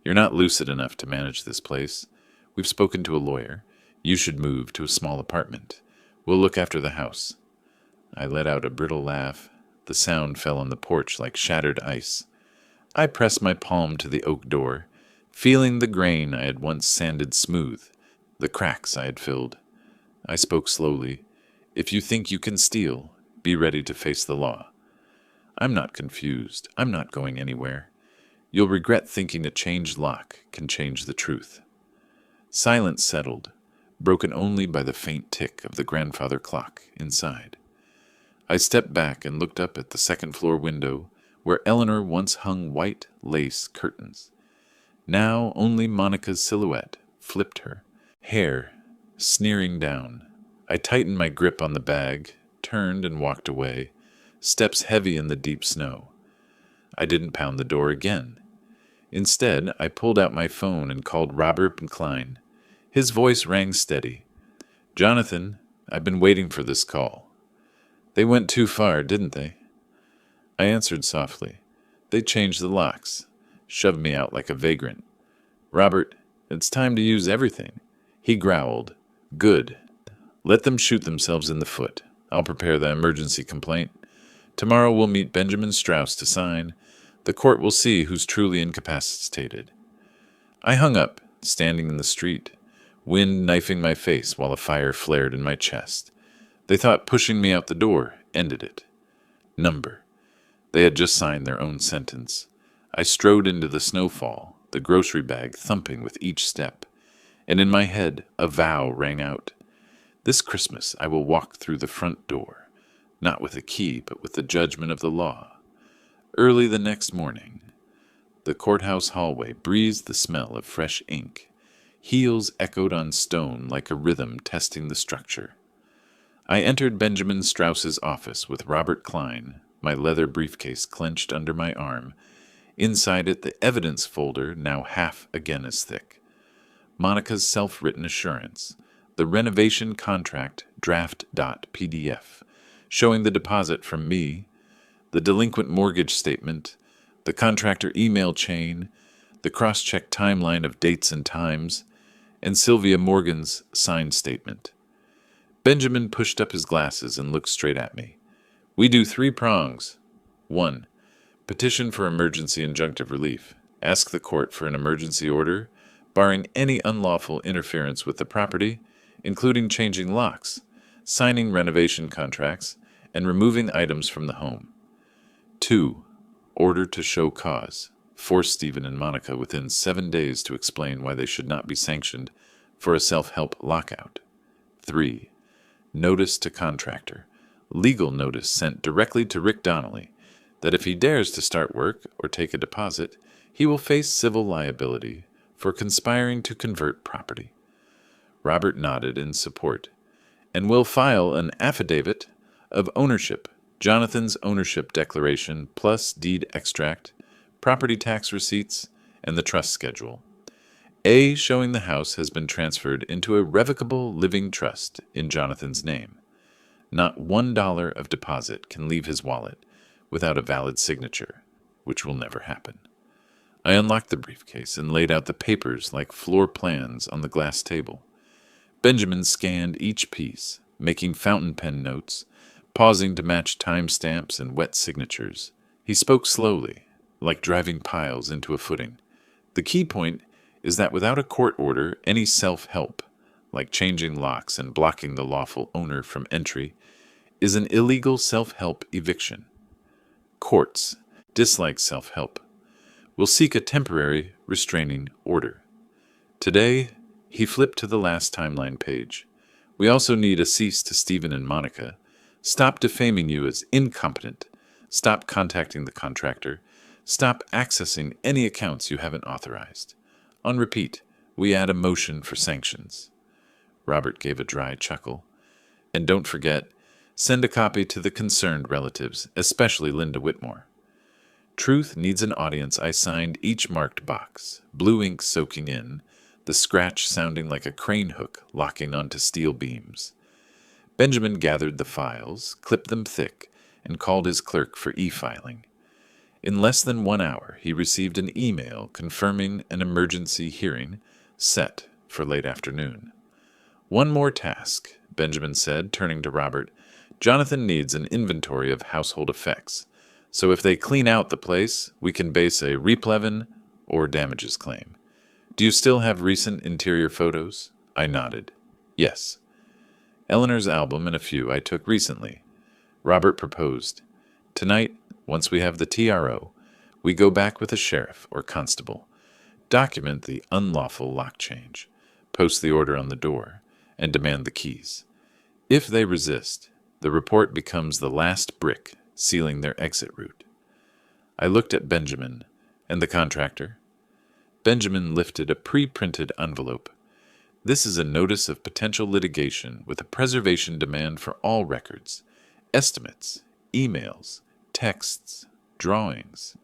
You're not lucid enough to manage this place. We've spoken to a lawyer. You should move to a small apartment. We'll look after the house. I let out a brittle laugh. The sound fell on the porch like shattered ice. I pressed my palm to the oak door, feeling the grain I had once sanded smooth, the cracks I had filled. I spoke slowly. If you think you can steal, be ready to face the law. I'm not confused. I'm not going anywhere. You'll regret thinking a changed lock can change the truth. Silence settled, broken only by the faint tick of the grandfather clock inside. I stepped back and looked up at the second-floor window where Eleanor once hung white lace curtains. Now only Monica's silhouette flipped her, hair sneering down. I tightened my grip on the bag, turned and walked away, steps heavy in the deep snow. I didn't pound the door again. Instead, I pulled out my phone and called Robert Klein. His voice rang steady. Jonathan, I've been waiting for this call. They went too far, didn't they? I answered softly. They changed the locks. shoved me out like a vagrant. "Robert, it's time to use everything." He growled. "Good. Let them shoot themselves in the foot. I'll prepare the emergency complaint. Tomorrow we'll meet Benjamin Strauss to sign. The court will see who's truly incapacitated." I hung up, standing in the street, wind knifing my face while a fire flared in my chest. They thought pushing me out the door ended it. Number. They had just signed their own sentence. I strode into the snowfall, the grocery bag thumping with each step, and in my head a vow rang out. This Christmas I will walk through the front door, not with a key, but with the judgment of the law. Early the next morning, the courthouse hallway breathed the smell of fresh ink. Heels echoed on stone like a rhythm testing the structure. I entered Benjamin Strauss's office with Robert Klein, my leather briefcase clenched under my arm. Inside it, the evidence folder, now half again as thick. Monica's self-written assurance, the renovation contract draft.pdf, showing the deposit from me, the delinquent mortgage statement, the contractor email chain, the cross-check timeline of dates and times, and Sylvia Morgan's signed statement. Benjamin pushed up his glasses and looked straight at me. "We do 3 prongs. 1. Petition for emergency injunctive relief. Ask the court for an emergency order, barring any unlawful interference with the property, including changing locks, signing renovation contracts, and removing items from the home. 2. Order to show cause. Force Stephen and Monica within 7 days to explain why they should not be sanctioned for a self-help lockout. 3. Notice to contractor. Legal notice sent directly to Rick Donnelly that if he dares to start work or take a deposit, he will face civil liability for conspiring to convert property." Robert nodded in support. "And will file an affidavit of ownership, Jonathan's ownership declaration plus deed extract, property tax receipts, and the trust schedule. A showing the house has been transferred into a revocable living trust in Jonathan's name. Not $1 of deposit can leave his wallet without a valid signature, which will never happen." I unlocked the briefcase and laid out the papers like floor plans on the glass table. Benjamin scanned each piece, making fountain pen notes, pausing to match timestamps and wet signatures. He spoke slowly, like driving piles into a footing. "The key point is that without a court order, any self-help, like changing locks and blocking the lawful owner from entry, is an illegal self-help eviction. Courts dislike self-help. Will seek a temporary restraining order." Today, he flipped to the last timeline page. "We also need a cease to Stephen and Monica. Stop defaming you as incompetent. Stop contacting the contractor. Stop accessing any accounts you haven't authorized. On repeat, we add a motion for sanctions." Robert gave a dry chuckle. "And don't forget, send a copy to the concerned relatives, especially Linda Whitmore." Truth needs an audience. I signed each marked box, blue ink soaking in, the scratch sounding like a crane hook locking onto steel beams. Benjamin gathered the files, clipped them thick, and called his clerk for e-filing. In less than 1 hour, he received an email confirming an emergency hearing set for late afternoon. "One more task," Benjamin said, turning to Robert. "Jonathan needs an inventory of household effects, so if they clean out the place, we can base a replevin or damages claim. Do you still have recent interior photos?" I nodded. "Yes." "Eleanor's album and a few I took recently." Robert proposed. "Tonight, once we have the TRO, we go back with a sheriff or constable, document the unlawful lock change, post the order on the door, and demand the keys. If they resist, the report becomes the last brick sealing their exit route." I looked at Benjamin and the contractor. Benjamin lifted a pre-printed envelope. "This is a notice of potential litigation with a preservation demand for all records, estimates, emails, texts, drawings.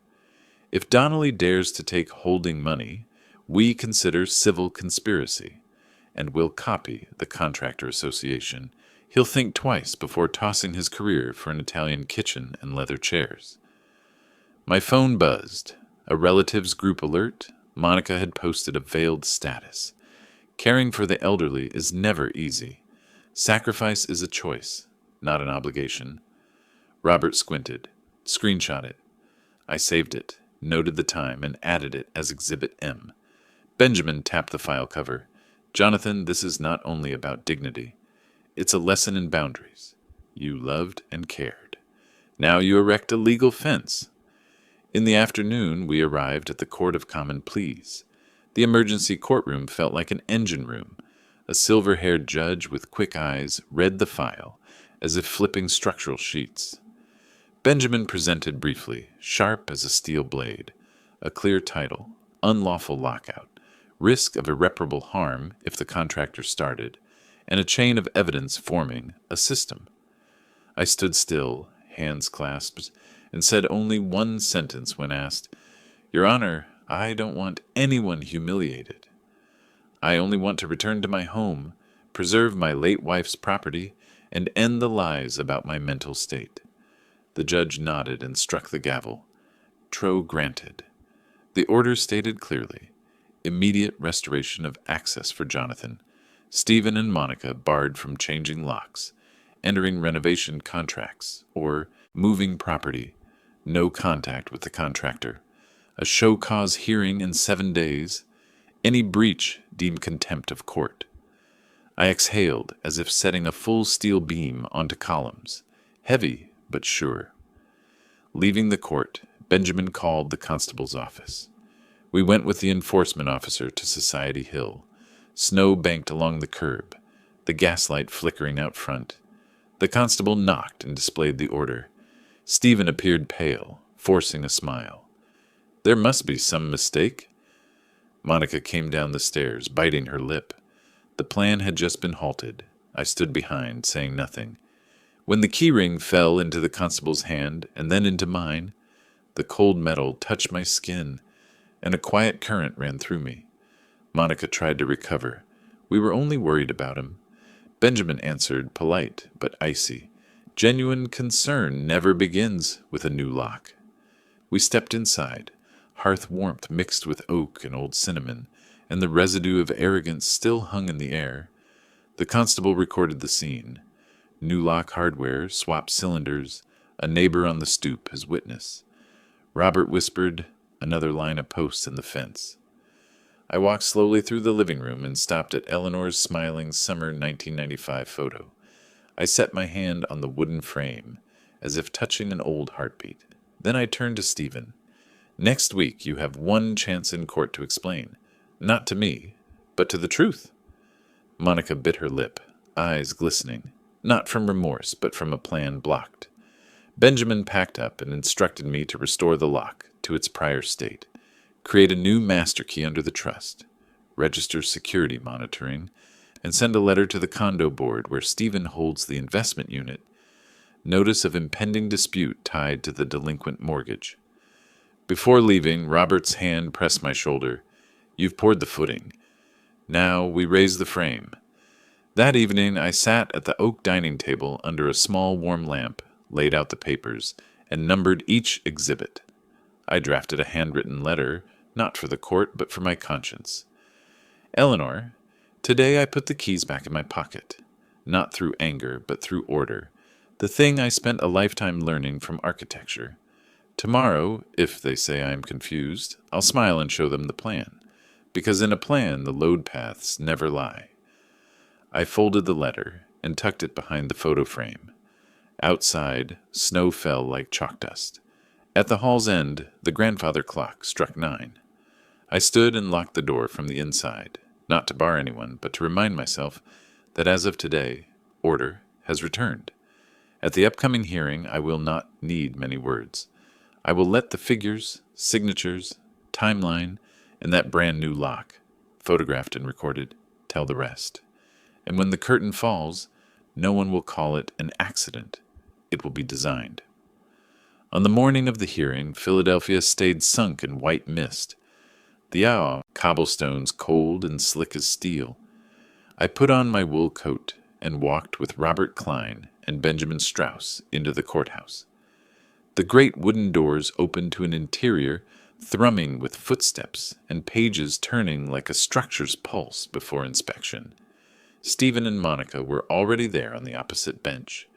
If Donnelly dares to take holding money, we consider civil conspiracy, and will copy the Contractor Association. He'll think twice before tossing his career for an Italian kitchen and leather chairs." My phone buzzed. A relatives group alert, Monica had posted a veiled status. Caring for the elderly is never easy. Sacrifice is a choice, not an obligation. Robert squinted, screenshot it. I saved it, noted the time, and added it as Exhibit M. Benjamin tapped the file cover. Jonathan, this is not only about dignity. It's a lesson in boundaries. You loved and cared. Now you erect a legal fence. In the afternoon, we arrived at the Court of Common Pleas. The emergency courtroom felt like an engine room. A silver-haired judge with quick eyes read the file, as if flipping structural sheets. Benjamin presented briefly, sharp as a steel blade. A clear title, unlawful lockout, risk of irreparable harm if the contractor started, and a chain of evidence forming a system. I stood still, hands clasped, and said only one sentence when asked, Your Honor, I don't want anyone humiliated. I only want to return to my home, preserve my late wife's property, and end the lies about my mental state. The judge nodded and struck the gavel. Tro granted. The order stated clearly, immediate restoration of access for Jonathan, Stephen and Monica barred from changing locks, entering renovation contracts, or moving property, no contact with the contractor, a show cause hearing in 7 days, any breach deemed contempt of court. I exhaled as if setting a full steel beam onto columns, heavy but sure. Leaving the court, Benjamin called the constable's office. We went with the enforcement officer to Society Hill. Snow banked along the curb, the gaslight flickering out front. The constable knocked and displayed the order. Stephen appeared pale, forcing a smile. There must be some mistake. Monica came down the stairs, biting her lip. The plan had just been halted. I stood behind, saying nothing. When the keyring fell into the constable's hand and then into mine, the cold metal touched my skin, and a quiet current ran through me. Monica tried to recover. We were only worried about him. Benjamin answered, polite but icy. Genuine concern never begins with a new lock. We stepped inside. Hearth warmth mixed with oak and old cinnamon, and the residue of arrogance still hung in the air. The constable recorded the scene. New lock hardware, swapped cylinders, a neighbor on the stoop as witness. Robert whispered, another line of posts in the fence. I walked slowly through the living room and stopped at Eleanor's smiling summer 1995 photo. I set my hand on the wooden frame, as if touching an old heartbeat. Then I turned to Stephen. Next week you have one chance in court to explain. Not to me, but to the truth. Monica bit her lip, eyes glistening, not from remorse, but from a plan blocked. Benjamin packed up and instructed me to restore the lock to its prior state, create a new master key under the trust, register security monitoring, and send a letter to the condo board where Stephen holds the investment unit, notice of impending dispute tied to the delinquent mortgage. Before leaving, Robert's hand pressed my shoulder. You've poured the footing. Now we raise the frame. That evening I sat at the oak dining table under a small warm lamp, laid out the papers, and numbered each exhibit. I drafted a handwritten letter, not for the court, but for my conscience. Eleanor, today I put the keys back in my pocket, not through anger, but through order, the thing I spent a lifetime learning from architecture. Tomorrow, if they say I am confused, I'll smile and show them the plan, because in a plan the load paths never lie. I folded the letter and tucked it behind the photo frame. Outside, snow fell like chalk dust. At the hall's end, the grandfather clock struck 9. I stood and locked the door from the inside, not to bar anyone, but to remind myself that as of today, order has returned. At the upcoming hearing, I will not need many words. I will let the figures, signatures, timeline, and that brand new lock, photographed and recorded, tell the rest. And when the curtain falls, no one will call it an accident. It will be designed. On the morning of the hearing, Philadelphia stayed sunk in white mist. The cobblestones cold and slick as steel. I put on my wool coat and walked with Robert Klein and Benjamin Strauss into the courthouse. The great wooden doors opened to an interior thrumming with footsteps and pages turning like a structure's pulse before inspection. Stephen and Monica were already there on the opposite bench.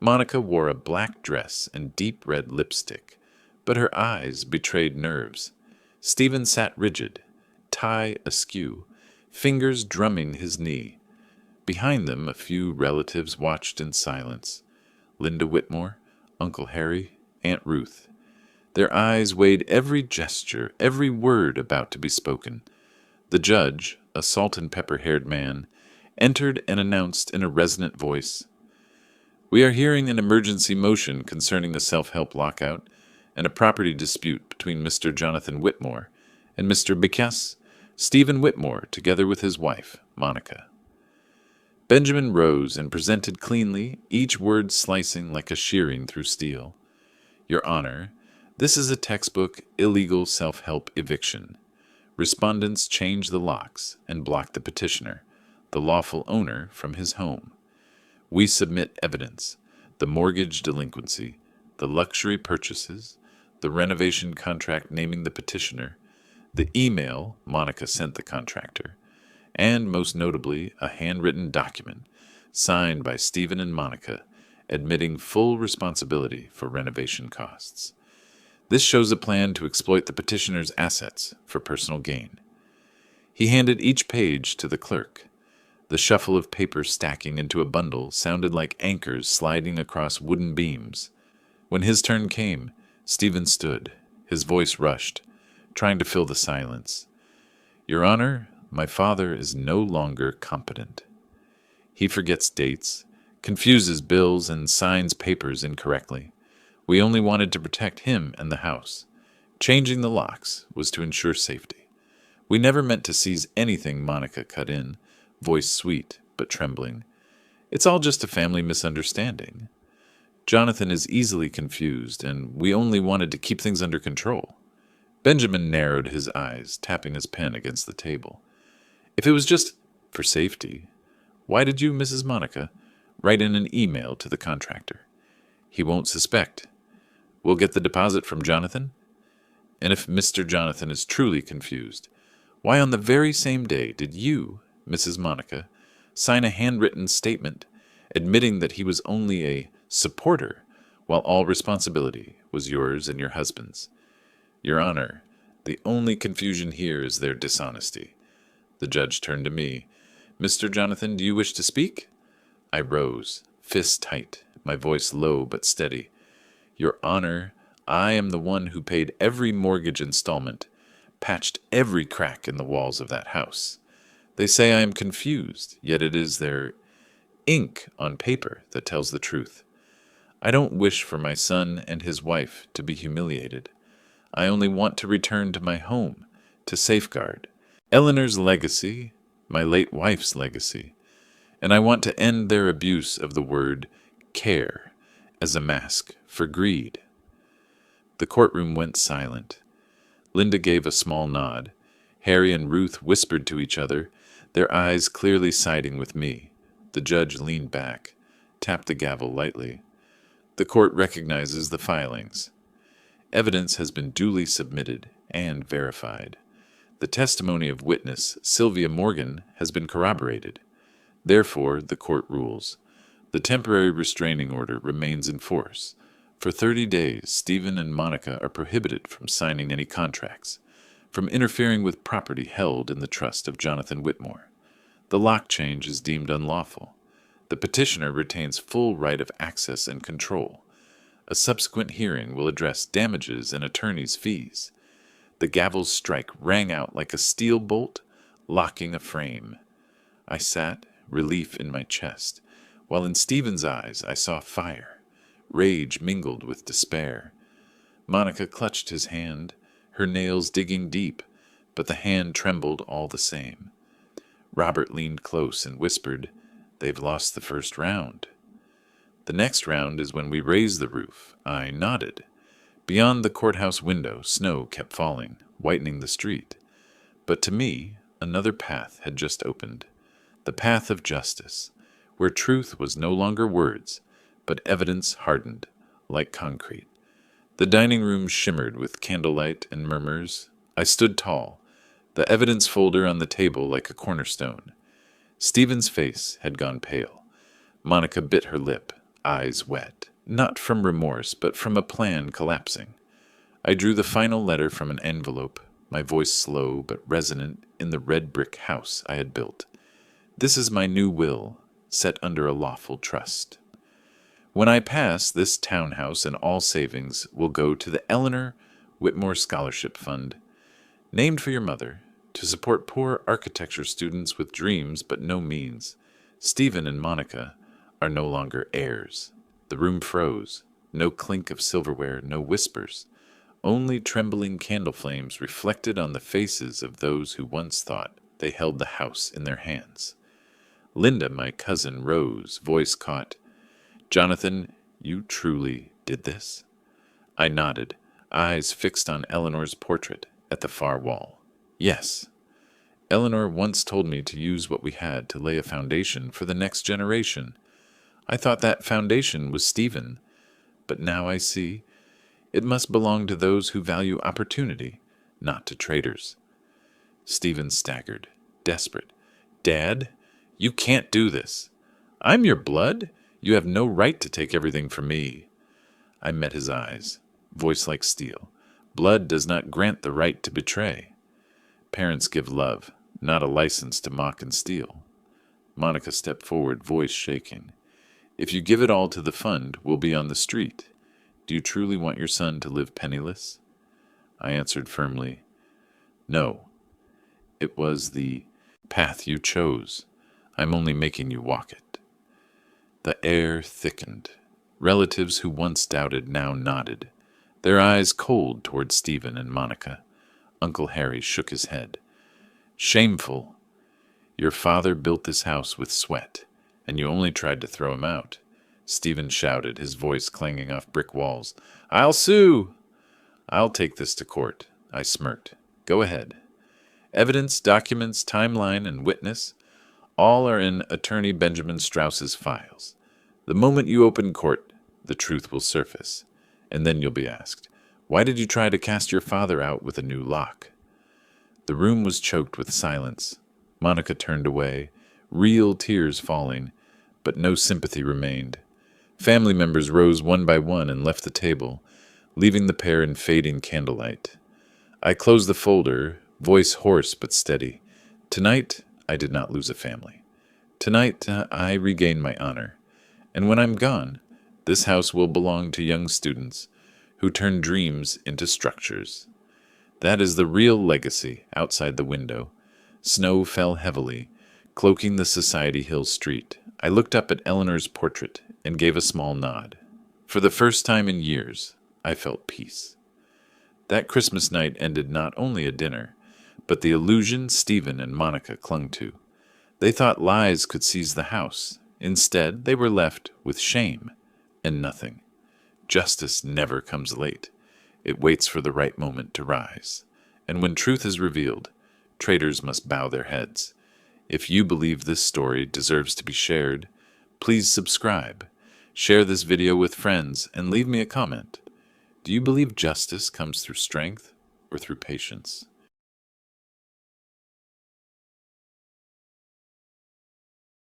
Monica wore a black dress and deep red lipstick, but her eyes betrayed nerves. Stephen sat rigid, tie askew, fingers drumming his knee. Behind them, a few relatives watched in silence. Linda Whitmore, Uncle Harry, Aunt Ruth. Their eyes weighed every gesture, every word about to be spoken. The judge, a salt-and-pepper-haired man, entered and announced in a resonant voice, "We are hearing an emergency motion concerning the self-help lockout and a property dispute between Mr. Jonathan Whitmore and Mr. Becas Stephen Whitmore, together with his wife, Monica." Benjamin rose and presented cleanly, each word slicing like a shearing through steel. "Your Honor, this is a textbook illegal self-help eviction. Respondents change the locks and block the petitioner, the lawful owner, from his home. We submit evidence, the mortgage delinquency, the luxury purchases, the renovation contract naming the petitioner, the email Monica sent the contractor, and most notably a handwritten document signed by Stephen and Monica admitting full responsibility for renovation costs. This shows a plan to exploit the petitioner's assets for personal gain." He handed each page to the clerk. The shuffle of paper stacking into a bundle sounded like anchors sliding across wooden beams. When his turn came, Stephen stood, his voice rushed, trying to fill the silence. "Your Honor, my father is no longer competent. He forgets dates, confuses bills, and signs papers incorrectly. We only wanted to protect him and the house. Changing the locks was to ensure safety. We never meant to seize anything," Monica cut in, voice sweet but trembling. "It's all just a family misunderstanding. Jonathan is easily confused, and we only wanted to keep things under control." Benjamin narrowed his eyes, tapping his pen against the table. "If it was just for safety, why did you, Mrs. Monica, write in an email to the contractor? He won't suspect. We'll get the deposit from Jonathan? And if Mr. Jonathan is truly confused, why on the very same day did you, Mrs. Monica, sign a handwritten statement admitting that he was only a supporter while all responsibility was yours and your husband's? Your Honor, the only confusion here is their dishonesty." The judge turned to me. "Mr. Jonathan, do you wish to speak?" I rose, fists tight, my voice low but steady. "Your Honor, I am the one who paid every mortgage installment, patched every crack in the walls of that house. They say I am confused, yet it is their ink on paper that tells the truth. I don't wish for my son and his wife to be humiliated. I only want to return to my home, to safeguard Eleanor's legacy, my late wife's legacy, and I want to end their abuse of the word care as a mask for greed." The courtroom went silent. Linda gave a small nod. Harry and Ruth whispered to each other, their eyes clearly siding with me. The judge leaned back, tapped the gavel lightly. "The court recognizes the filings. Evidence has been duly submitted and verified. The testimony of witness Sylvia Morgan has been corroborated. Therefore, the court rules. The temporary restraining order remains in force. For 30 days, Stephen and Monica are prohibited from signing any contracts, from interfering with property held in the trust of Jonathan Whitmore. The lock change is deemed unlawful. The petitioner retains full right of access and control. A subsequent hearing will address damages and attorney's fees." The gavel's strike rang out like a steel bolt, locking a frame. I sat, relief in my chest, while in Stephen's eyes I saw fire, rage mingled with despair. Monica clutched his hand, her nails digging deep, but the hand trembled all the same. Robert leaned close and whispered, "They've lost the first round." "The next round is when we raise the roof." I nodded. Beyond the courthouse window, snow kept falling, whitening the street. But to me, another path had just opened. The path of justice, where truth was no longer words, but evidence hardened, like concrete. The dining room shimmered with candlelight and murmurs. I stood tall, the evidence folder on the table like a cornerstone. Stephen's face had gone pale. Monica bit her lip, eyes wet, not from remorse, but from a plan collapsing. I drew the final letter from an envelope, my voice slow but resonant in the red brick house I had built. This is my new will, set under a lawful trust. When I pass, this townhouse and all savings will go to the Eleanor Whitmore Scholarship Fund, named for your mother, to support poor architecture students with dreams but no means. Stephen and Monica are no longer heirs. The room froze. No clink of silverware, no whispers. Only trembling candle flames reflected on the faces of those who once thought they held the house in their hands. Linda, my cousin, rose, voice caught. "Jonathan, you truly did this?" I nodded, eyes fixed on Eleanor's portrait at the far wall. "Yes. Eleanor once told me to use what we had to lay a foundation for the next generation. I thought that foundation was Stephen, but now I see it must belong to those who value opportunity, not to traitors." Stephen staggered, desperate. "Dad, you can't do this. I'm your blood. You have no right to take everything from me." I met his eyes, voice like steel. "Blood does not grant the right to betray. Parents give love, not a license to mock and steal." Monica stepped forward, voice shaking. "If you give it all to the fund, we'll be on the street. Do you truly want your son to live penniless?" I answered firmly, "No. It was the path you chose. I'm only making you walk it." The air thickened. Relatives who once doubted now nodded, their eyes cold toward Stephen and Monica. Uncle Harry shook his head. "Shameful. Your father built this house with sweat, and you only tried to throw him out." Stephen shouted, his voice clanging off brick walls. "I'll sue!" "I'll take this to court." I smirked. "Go ahead. Evidence, documents, timeline, and witness, all are in Attorney Benjamin Strauss's files. The moment you open court, the truth will surface, and then you'll be asked, why did you try to cast your father out with a new lock?" The room was choked with silence. Monica turned away, real tears falling, but no sympathy remained. Family members rose one by one and left the table, leaving the pair in fading candlelight. I closed the folder, voice hoarse but steady. Tonight, I did not lose a family. Tonight, I regained my honor. And when I'm gone, this house will belong to young students who turn dreams into structures. That is the real legacy outside the window. Snow fell heavily, cloaking the Society Hill street. I looked up at Eleanor's portrait and gave a small nod. For the first time in years, I felt peace. That Christmas night ended not only a dinner, but the illusion Stephen and Monica clung to. They thought lies could seize the house. Instead, they were left with shame and nothing. Justice never comes late. It waits for the right moment to rise. And when truth is revealed, traitors must bow their heads. If you believe this story deserves to be shared, please subscribe, share this video with friends, and leave me a comment. Do you believe justice comes through strength or through patience?